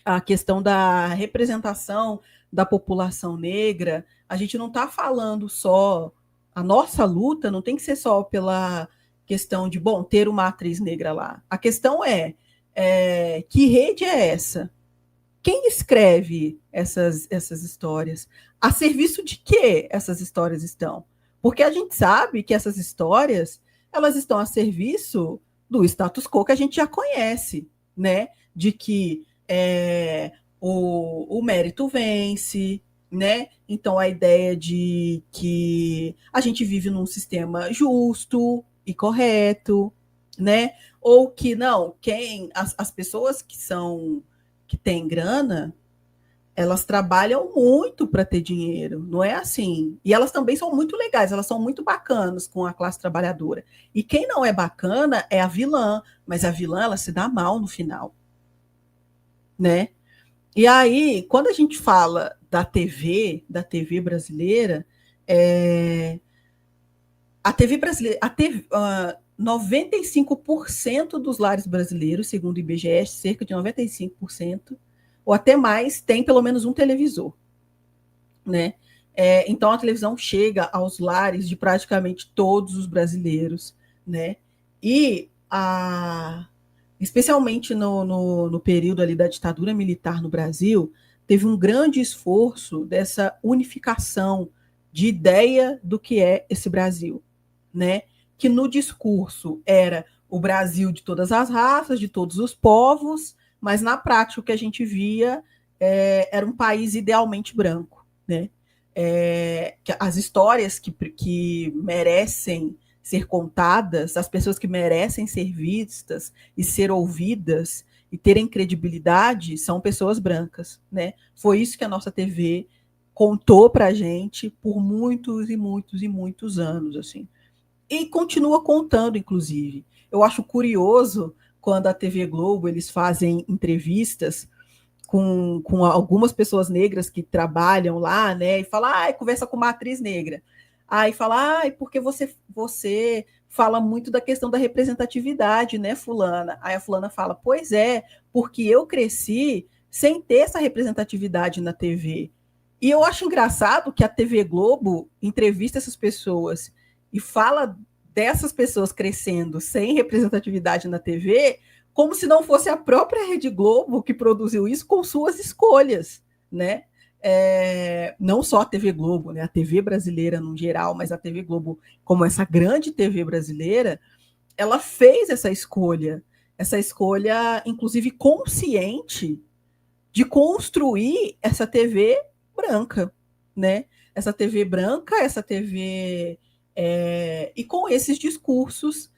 a questão da representação da população negra, a gente não está falando só, a nossa luta não tem que ser só pela questão de, bom, ter uma atriz negra lá. A questão que rede é essa? Quem escreve essas histórias? A serviço de que essas histórias estão? Porque a gente sabe que essas histórias elas estão a serviço do status quo que a gente já conhece, né? De que o mérito vence, né? Então a ideia de que a gente vive num sistema justo e correto, né? Ou que não, as pessoas que têm grana, elas trabalham muito para ter dinheiro, não é assim. E elas também são muito legais, elas são muito bacanas com a classe trabalhadora. E quem não é bacana é a vilã, mas a vilã ela se dá mal no final, né? E aí, quando a gente fala da TV brasileira, a TV brasileira, 95% dos lares brasileiros, segundo o IBGE, cerca de 95%, ou até mais, tem pelo menos um televisor, né? Então a televisão chega aos lares de praticamente todos os brasileiros, né? E especialmente no período ali da ditadura militar no Brasil, teve um grande esforço dessa unificação de ideia do que é esse Brasil, né? Que no discurso era o Brasil de todas as raças, de todos os povos, mas na prática o que a gente via era um país idealmente branco, né? As histórias que merecem ser contadas, as pessoas que merecem ser vistas e ser ouvidas e terem credibilidade são pessoas brancas, né? Foi isso que a nossa TV contou para a gente por muitos e muitos e muitos anos, assim. E continua contando, inclusive. Eu acho curioso quando a TV Globo eles fazem entrevistas com algumas pessoas negras que trabalham lá, né? E fala, conversa com uma atriz negra. Aí fala, porque você fala muito da questão da representatividade, né, fulana? Aí a fulana fala, pois é, porque eu cresci sem ter essa representatividade na TV. E eu acho engraçado que a TV Globo entrevista essas pessoas e fala dessas pessoas crescendo sem representatividade na TV, como se não fosse a própria Rede Globo que produziu isso com suas escolhas, né? Não só a TV Globo, né? A TV brasileira no geral, mas a TV Globo, como essa grande TV brasileira, ela fez essa escolha, inclusive consciente, de construir essa TV branca, né? Essa TV branca, essa TV e com esses discursos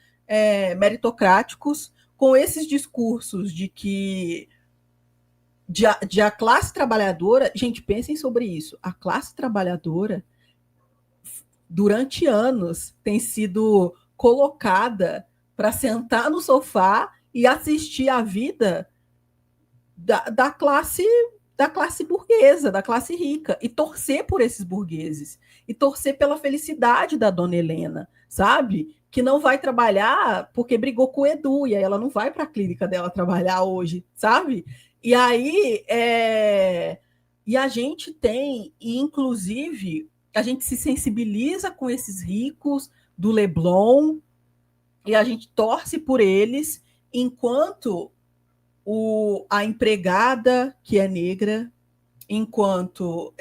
meritocráticos, com esses discursos de a classe trabalhadora, gente, pensem sobre isso, a classe trabalhadora durante anos tem sido colocada para sentar no sofá e assistir a vida da classe burguesa, da classe rica, e torcer por esses burgueses, e torcer pela felicidade da dona Helena, sabe? Que não vai trabalhar porque brigou com o Edu, e aí ela não vai para a clínica dela trabalhar hoje, sabe? E aí, e a gente tem, e inclusive, a gente se sensibiliza com esses ricos do Leblon, e a gente torce por eles, enquanto a empregada que é negra, enquanto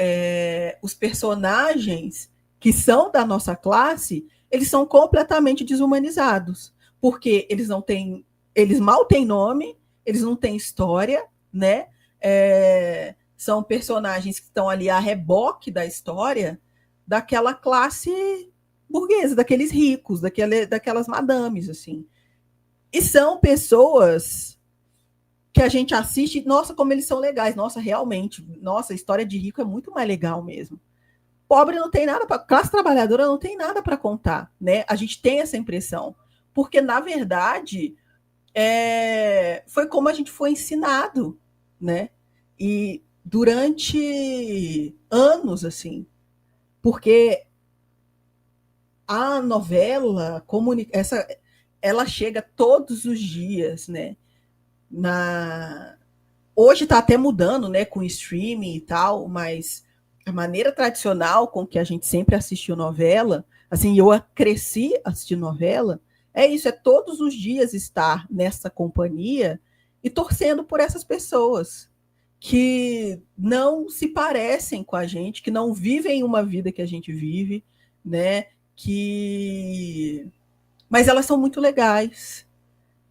os personagens que são da nossa classe, eles são completamente desumanizados, porque eles mal têm nome, eles não têm história, né? São personagens que estão ali a reboque da história daquela classe burguesa, daqueles ricos, daquelas madames, assim. E são pessoas que a gente assiste, nossa, como eles são legais, nossa, realmente, nossa, a história de rico é muito mais legal mesmo. Pobre não tem nada para, classe trabalhadora não tem nada para contar, né? A gente tem essa impressão, porque na verdade foi como a gente foi ensinado, né? E durante anos, assim, porque a novela ela chega todos os dias, né? Hoje está até mudando, né, com streaming e tal, mas a maneira tradicional com que a gente sempre assistiu novela, assim, eu cresci assistindo novela, é isso, é todos os dias estar nessa companhia e torcendo por essas pessoas que não se parecem com a gente, que não vivem uma vida que a gente vive, né? Mas elas são muito legais.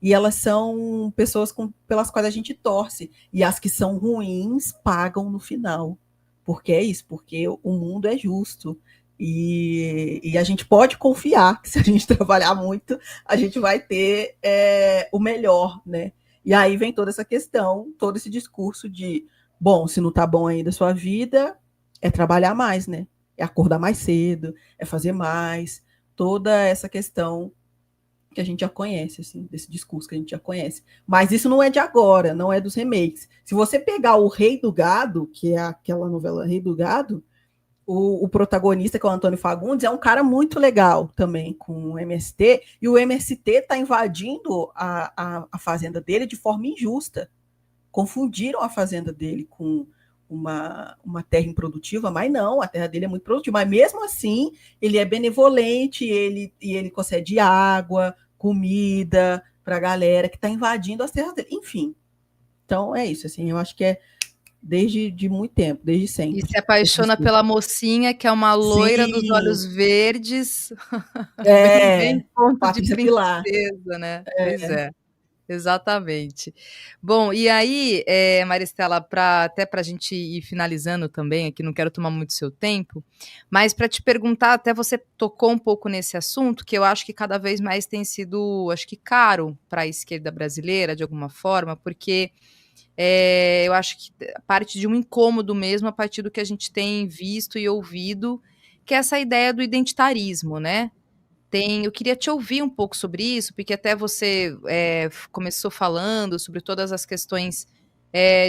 E elas são pessoas pelas quais a gente torce. E as que são ruins pagam no final. Porque é isso, porque o mundo é justo. E a gente pode confiar que se a gente trabalhar muito, a gente vai ter o melhor, né? E aí vem toda essa questão, todo esse discurso de, bom, se não tá bom ainda a sua vida, é trabalhar mais, né? É acordar mais cedo, é fazer mais. Toda essa questão que a gente já conhece, assim, desse discurso que a gente já conhece. Mas isso não é de agora, não é dos remakes. Se você pegar o Rei do Gado, que é aquela novela Rei do Gado, o protagonista, que é o Antônio Fagundes, é um cara muito legal também com o MST, e o MST está invadindo a fazenda dele de forma injusta. Confundiram a fazenda dele com uma terra improdutiva, mas não, a terra dele é muito produtiva. Mas mesmo assim, ele é benevolente, ele concede água, comida para a galera que está invadindo as terras dele. Enfim, então é isso. Assim, eu acho que é desde de muito tempo, desde E sempre. se apaixona pela mocinha, que é uma loira dos Sim, olhos verdes, bem ponto de Patrícia Pilar. princesa, né? Pois é. Exatamente. Bom, e aí, Maristela, até para a gente ir finalizando também, aqui não quero tomar muito seu tempo, mas para te perguntar, até você tocou um pouco nesse assunto, que eu acho que cada vez mais tem sido, acho que caro para a esquerda brasileira, de alguma forma, porque eu acho que parte de um incômodo mesmo a partir do que a gente tem visto e ouvido, que é essa ideia do identitarismo, né? Eu queria te ouvir um pouco sobre isso, porque até você começou falando sobre todas as questões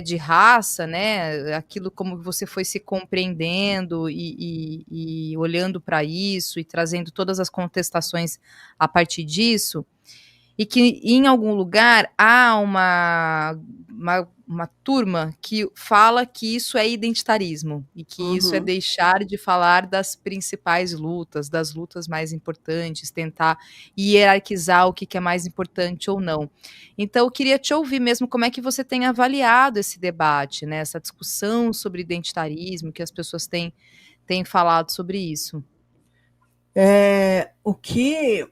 de raça, né? Aquilo como você foi se compreendendo e olhando para isso e trazendo todas as contestações a partir disso. E que em algum lugar há uma turma que fala que isso é identitarismo e que isso é Uhum. deixar de falar das principais lutas, das lutas mais importantes, tentar hierarquizar o que é mais importante ou não. Então, eu queria te ouvir mesmo como é que você tem avaliado esse debate, né, essa discussão sobre identitarismo, que as pessoas têm falado sobre isso. O que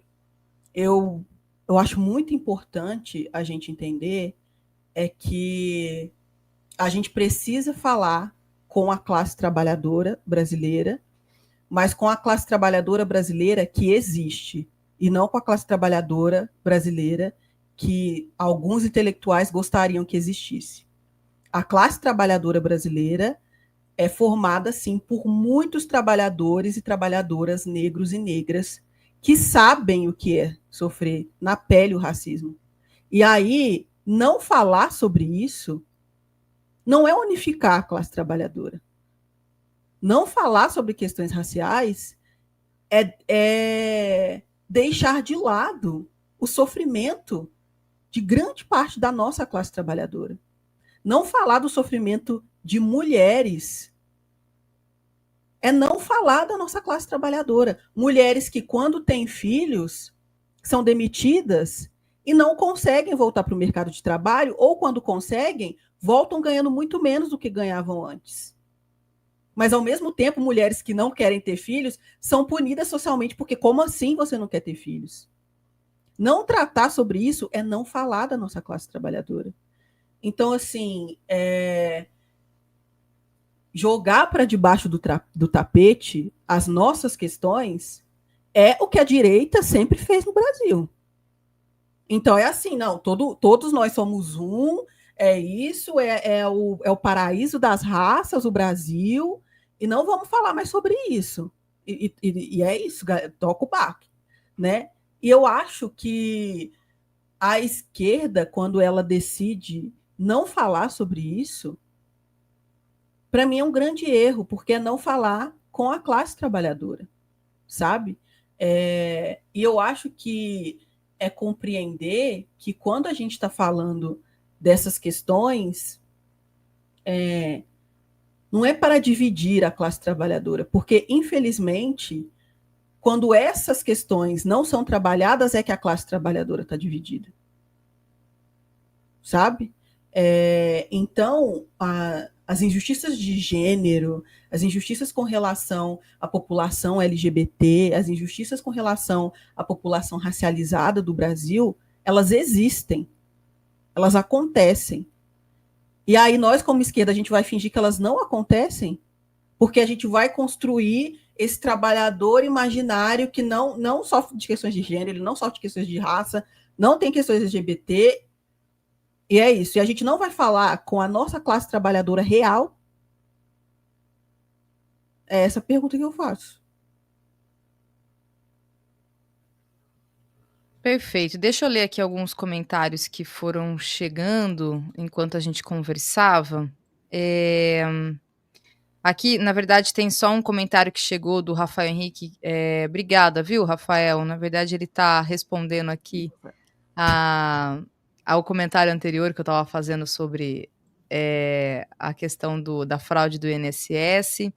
eu acho muito importante a gente entender é que a gente precisa falar com a classe trabalhadora brasileira, mas com a classe trabalhadora brasileira que existe, e não com a classe trabalhadora brasileira que alguns intelectuais gostariam que existisse. A classe trabalhadora brasileira é formada, sim, por muitos trabalhadores e trabalhadoras negros e negras que sabem o que é sofrer na pele o racismo. E aí, não falar sobre isso não é unificar a classe trabalhadora. Não falar sobre questões raciais é deixar de lado o sofrimento de grande parte da nossa classe trabalhadora. Não falar do sofrimento de mulheres é não falar da nossa classe trabalhadora. Mulheres que, quando têm filhos, são demitidas e não conseguem voltar para o mercado de trabalho, ou quando conseguem, voltam ganhando muito menos do que ganhavam antes. Mas, ao mesmo tempo, mulheres que não querem ter filhos são punidas socialmente, porque como assim você não quer ter filhos? Não tratar sobre isso é não falar da nossa classe trabalhadora. Então, assim, jogar para debaixo do tapete as nossas questões é o que a direita sempre fez no Brasil. Então é assim, não, todos nós somos um, é isso, é o paraíso das raças, o Brasil, e não vamos falar mais sobre isso. E é isso, toca o barco, né? E eu acho que a esquerda, quando ela decide não falar sobre isso, para mim é um grande erro, porque é não falar com a classe trabalhadora, sabe? E eu acho que é compreender que quando a gente está falando dessas questões, não é para dividir a classe trabalhadora, porque, infelizmente, quando essas questões não são trabalhadas, é que a classe trabalhadora está dividida, sabe? Então, as injustiças de gênero, as injustiças com relação à população LGBT, as injustiças com relação à população racializada do Brasil, elas existem, elas acontecem. E aí nós, como esquerda, a gente vai fingir que elas não acontecem, porque a gente vai construir esse trabalhador imaginário que não sofre de questões de gênero, ele não sofre de questões de raça, não tem questões LGBT, e é isso. E a gente não vai falar com a nossa classe trabalhadora real. É essa pergunta que eu faço. Perfeito. Deixa eu ler aqui alguns comentários que foram chegando enquanto a gente conversava. Eh, Aqui, na verdade, tem só um comentário que chegou do Rafael Henrique. Obrigada, viu, Rafael? Na verdade, ele está respondendo aqui a ao comentário anterior que eu estava fazendo sobre, a questão da fraude do INSS.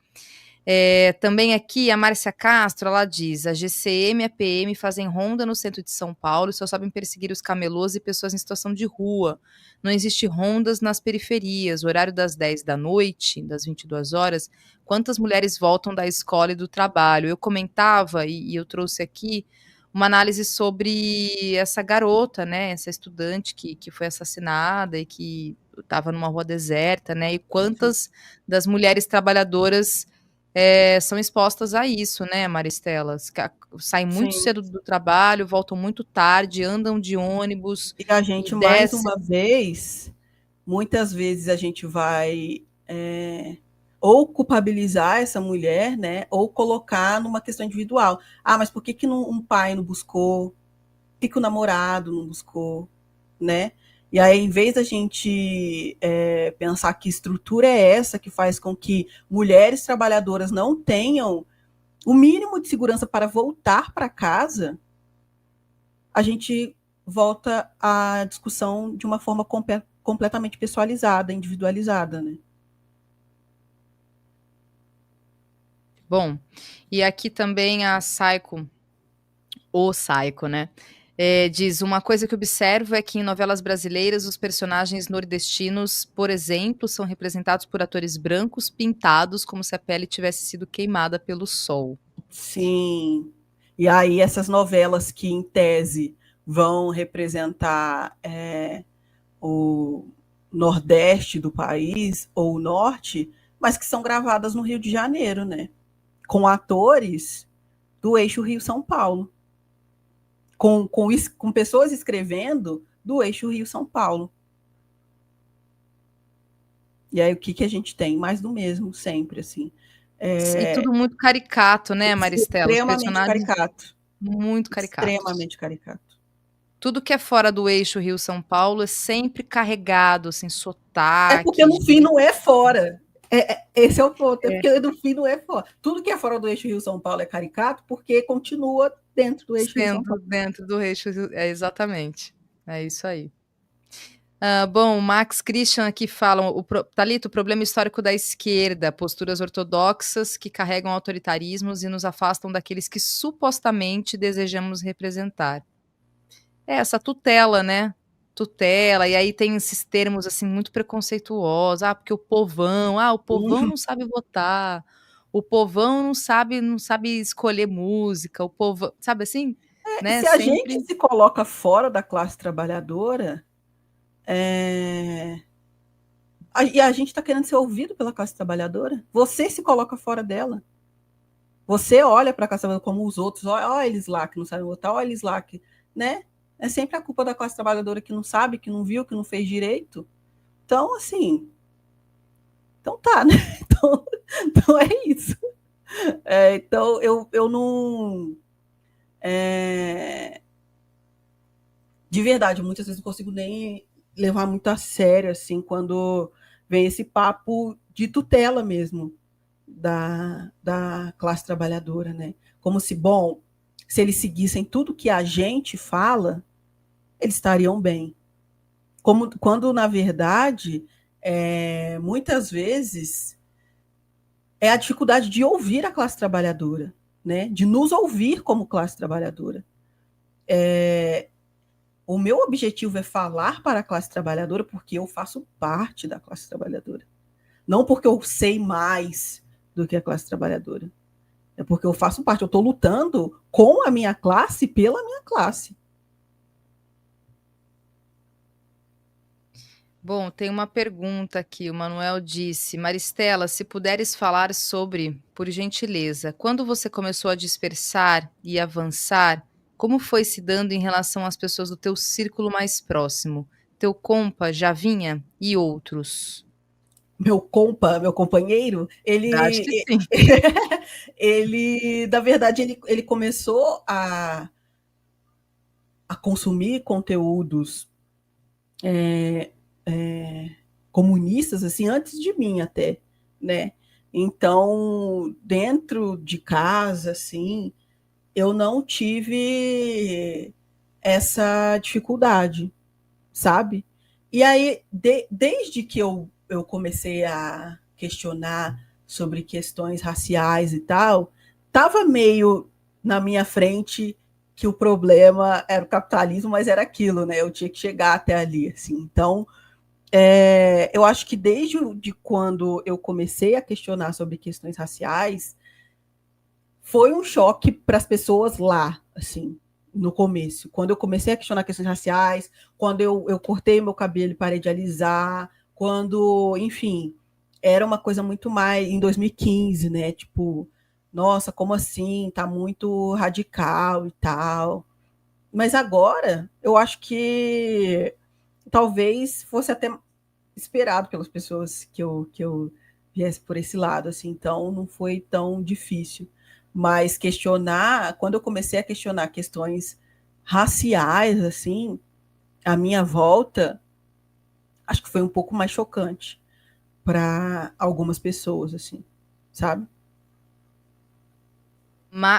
Também aqui a Márcia Castro, ela diz: "A GCM e a PM fazem ronda no centro de São Paulo e só sabem perseguir os camelôs e pessoas em situação de rua. Não existe rondas nas periferias. O horário das 10 da noite, das 22 horas, quantas mulheres voltam da escola e do trabalho?" Eu comentava e eu trouxe aqui uma análise sobre essa garota, né, essa estudante que foi assassinada e que estava numa rua deserta, né, e quantas das mulheres trabalhadoras são expostas a isso, né, Maristela? Saem muito Sim. cedo do trabalho, voltam muito tarde, andam de ônibus E a e gente, mais descem. uma vez, muitas vezes a gente vai ou culpabilizar essa mulher, né, ou colocar numa questão individual. Ah, mas por que, que um pai não buscou? Por que, que o namorado não buscou? Né? E aí, em vez da gente pensar que estrutura é essa que faz com que mulheres trabalhadoras não tenham o mínimo de segurança para voltar para casa, a gente volta à discussão de uma forma completamente pessoalizada, individualizada, né? Bom, e aqui também a Saiko, o Saiko, né? Diz: "Uma coisa que observo é que em novelas brasileiras os personagens nordestinos, por exemplo, são representados por atores brancos pintados como se a pele tivesse sido queimada pelo sol." Sim. E aí essas novelas que, em tese, vão representar o nordeste do país, ou o norte, mas que são gravadas no Rio de Janeiro, né? Com atores do eixo Rio-São Paulo. Com pessoas escrevendo do eixo Rio-São Paulo. E aí o que a gente tem? Mais do mesmo, sempre, assim. E tudo muito caricato, né, Maristela? Os Extremamente personagens caricato. muito caricatos. Extremamente caricato. Tudo que é fora do eixo Rio-São Paulo é sempre carregado, assim, É porque sotaques no fim de não é fora. Esse é o ponto. É porque no fim não é fora. Tudo que é fora do eixo Rio-São Paulo é caricato porque continua dentro do eixo Rio-São sendo Paulo. dentro do eixo Rio, exatamente. É isso aí. Bom, o Max Christian aqui fala, Thalita, o problema histórico da esquerda, posturas ortodoxas que carregam autoritarismos e nos afastam daqueles que supostamente desejamos representar. Essa tutela, né? Tutela, e aí tem esses termos assim muito preconceituosos, porque o povão não sabe votar, o povão não sabe escolher música, o povão, sabe assim, E né? se a gente Sempre se coloca fora da classe trabalhadora, é, E a gente está querendo ser ouvido pela classe trabalhadora. Você se coloca fora dela. Você olha para a classe trabalhadora como os outros, olha eles lá que não sabem votar, olha eles lá que, né? É sempre a culpa da classe trabalhadora que não sabe, que não viu, que não fez direito. Então, assim, então tá, né? Então, então é isso. Então, eu não. De verdade, muitas vezes não consigo nem levar muito a sério, assim, quando vem esse papo de tutela mesmo da classe trabalhadora, né? Como se, bom, se eles seguissem tudo que a gente fala, eles estariam bem. Quando na verdade, muitas vezes, é a dificuldade de ouvir a classe trabalhadora, né? De nos ouvir como classe trabalhadora. O meu objetivo é falar para a classe trabalhadora porque eu faço parte da classe trabalhadora. Não porque eu sei mais do que a classe trabalhadora. É porque eu faço parte, eu estou lutando com a minha classe pela minha classe. Bom, tem uma pergunta aqui. O Manuel disse: Maristela, se puderes falar sobre, por gentileza, quando você começou a dispersar e avançar, como foi se dando em relação às pessoas do teu círculo mais próximo? Teu compa já vinha e outros? Meu companheiro, Acho que ele, sim. ele, na verdade, ele começou a consumir conteúdos é, comunistas assim antes de mim até, né? Então, dentro de casa, assim, eu não tive essa dificuldade, sabe? E aí, desde que eu comecei a questionar sobre questões raciais e tal, tava meio na minha frente que o problema era o capitalismo, mas era aquilo, né? Eu tinha que chegar até ali, assim. Então, eu acho que desde de quando eu comecei a questionar sobre questões raciais, foi um choque para as pessoas lá, assim, no começo. Quando eu comecei a questionar questões raciais, quando eu cortei meu cabelo e parei de alisar, quando, enfim, era uma coisa muito mais em 2015, né? Tipo, nossa, como assim? Tá muito radical e tal. Mas agora, eu acho que talvez fosse até esperado pelas pessoas que eu viesse por esse lado, assim, então não foi tão difícil. Mas questionar, quando eu comecei a questionar questões raciais, assim, a minha volta, acho que foi um pouco mais chocante para algumas pessoas, assim, sabe?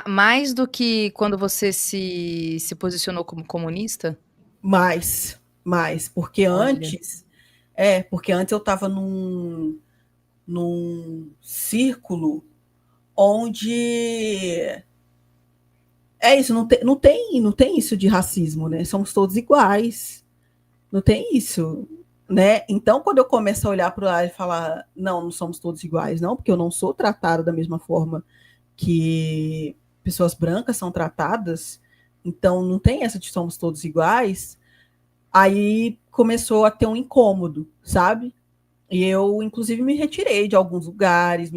Mais do que quando você se posicionou como comunista? Mais, porque Olha. antes eu estava num círculo onde isso, não tem isso de racismo, né? Somos todos iguais. Não tem isso, né? Então, quando eu começo a olhar para o lado e falar, não somos todos iguais, não, porque eu não sou tratado da mesma forma que pessoas brancas são tratadas, então não tem essa de somos todos iguais, aí começou a ter um incômodo, sabe? E eu, inclusive, me retirei de alguns lugares,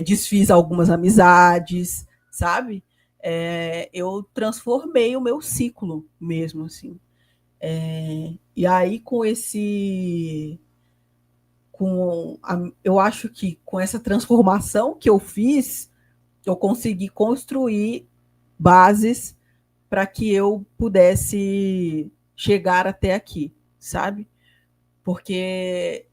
desfiz algumas amizades, sabe? Eu transformei o meu ciclo mesmo, assim. E aí, eu acho que com essa transformação que eu fiz, eu consegui construir bases para que eu pudesse chegar até aqui, sabe? Porque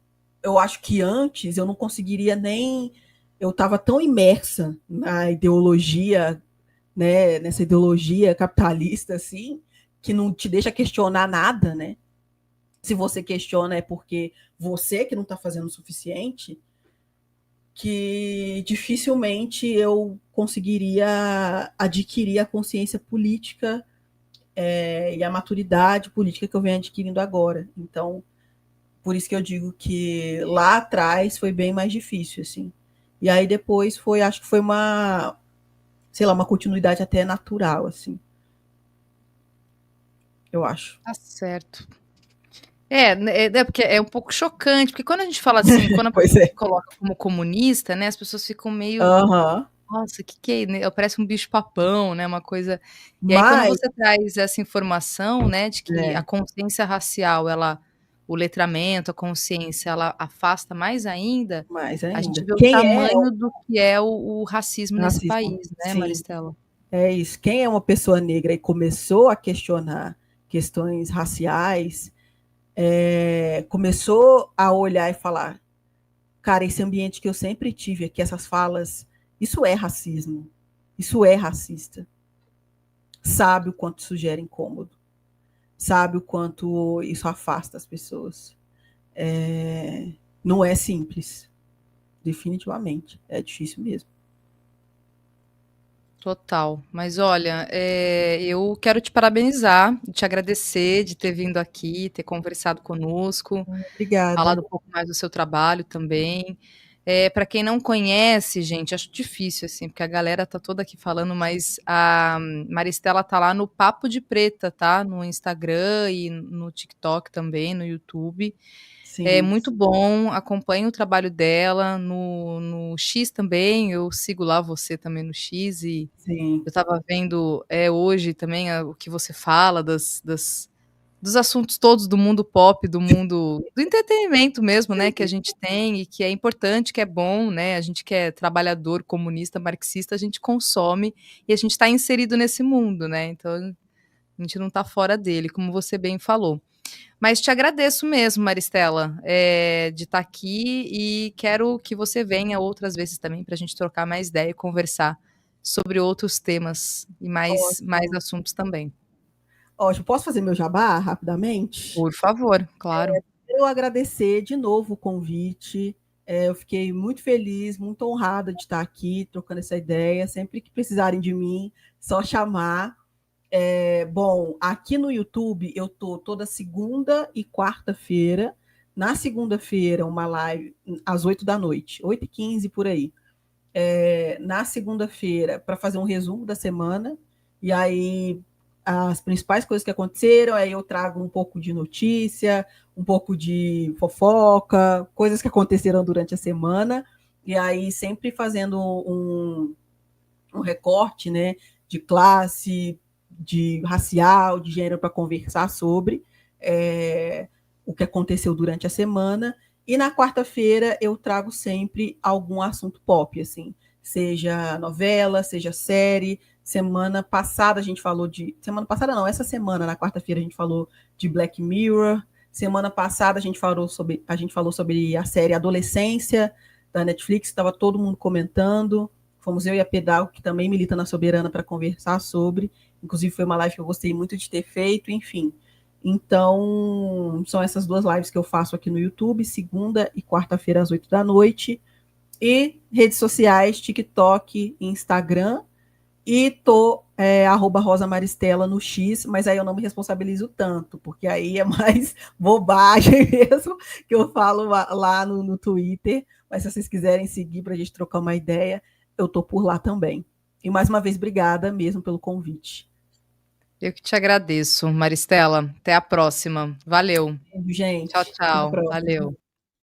eu acho que antes eu não conseguiria nem. Eu estava tão imersa na ideologia, né, nessa ideologia capitalista, assim, que não te deixa questionar nada, né? Se você questiona é porque você que não está fazendo o suficiente, que dificilmente eu conseguiria adquirir a consciência política e a maturidade política que eu venho adquirindo agora. Então, por isso que eu digo que lá atrás foi bem mais difícil, assim. E aí depois acho que foi uma, sei lá, uma continuidade até natural, assim, eu acho. Tá certo. Porque é um pouco chocante, porque quando a gente fala assim, quando a Pois pessoa é. se coloca como comunista, né, as pessoas ficam meio, Aham. nossa, que é, né, parece um bicho-papão, né, uma coisa. E aí quando Mas você traz essa informação, né, de que a é, consciência racial, o letramento, a consciência, ela afasta mais ainda, mais a gente ainda. vê o Quem é o tamanho do que é o racismo nesse racismo? país, né, Sim, Maristela? é isso. Quem é uma pessoa negra e começou a questionar questões raciais, começou a olhar e falar, cara, esse ambiente que eu sempre tive aqui, essas falas, isso é racismo, isso é racista. Sabe o quanto isso gera incômodo, sabe o quanto isso afasta as pessoas. Não é simples, definitivamente, é difícil mesmo. Total. Mas olha, eu quero te parabenizar, te agradecer de ter vindo aqui, ter conversado conosco, Obrigada. falado um pouco mais do seu trabalho também. Para quem não conhece, gente, acho difícil, assim, porque a galera tá toda aqui falando, mas a Maristela tá lá no Papo de Preta, tá? No Instagram e no TikTok também, no YouTube. É Sim, muito bom, acompanho o trabalho dela no X também, eu sigo lá você também no X e eu sim, estava vendo hoje também o que você fala dos assuntos todos do mundo pop, do mundo do entretenimento mesmo, né, que a sim. gente tem e que é importante, que é bom, né, a gente que é trabalhador, comunista, marxista, a gente consome e a gente está inserido nesse mundo, né, então a gente não está fora dele, como você bem falou. Mas te agradeço mesmo, Maristela, de estar aqui e quero que você venha outras vezes também para a gente trocar mais ideia e conversar sobre outros temas e mais Ótimo. assuntos também. Ótimo. Posso fazer meu jabá rapidamente? Por favor, claro. Eu agradecer de novo o convite. Eu fiquei muito feliz, muito honrada de estar aqui trocando essa ideia. Sempre que precisarem de mim, só chamar. Bom, aqui no YouTube eu tô toda segunda e quarta-feira. Na segunda-feira, uma live às 8 da noite, 8h15 por aí. Na segunda-feira, para fazer um resumo da semana. E aí, as principais coisas que aconteceram, aí eu trago um pouco de notícia, um pouco de fofoca, coisas que aconteceram durante a semana. E aí, sempre fazendo um recorte, né, de classe, de racial, de gênero para conversar sobre o que aconteceu durante a semana. E na quarta-feira eu trago sempre algum assunto pop, assim, seja novela, seja série. Semana passada a gente falou de. Semana passada não, essa semana, na quarta-feira, a gente falou de Black Mirror. Semana passada a gente falou sobre a série Adolescência da Netflix, estava todo mundo comentando. Fomos eu e a Pedal, que também milita na Soberana, para conversar sobre. Inclusive, foi uma live que eu gostei muito de ter feito, enfim. Então, são essas duas lives que eu faço aqui no YouTube, segunda e quarta-feira, às 8 da noite. E redes sociais, TikTok e Instagram. E tô @Rosa Maristela no X, mas aí eu não me responsabilizo tanto, porque aí é mais bobagem mesmo que eu falo lá no Twitter. Mas se vocês quiserem seguir para a gente trocar uma ideia, eu tô por lá também. E mais uma vez, obrigada mesmo pelo convite. Eu que te agradeço, Maristela. Até a próxima. Valeu. Beijo, Tchau, gente. Até a tchau. próxima. Valeu.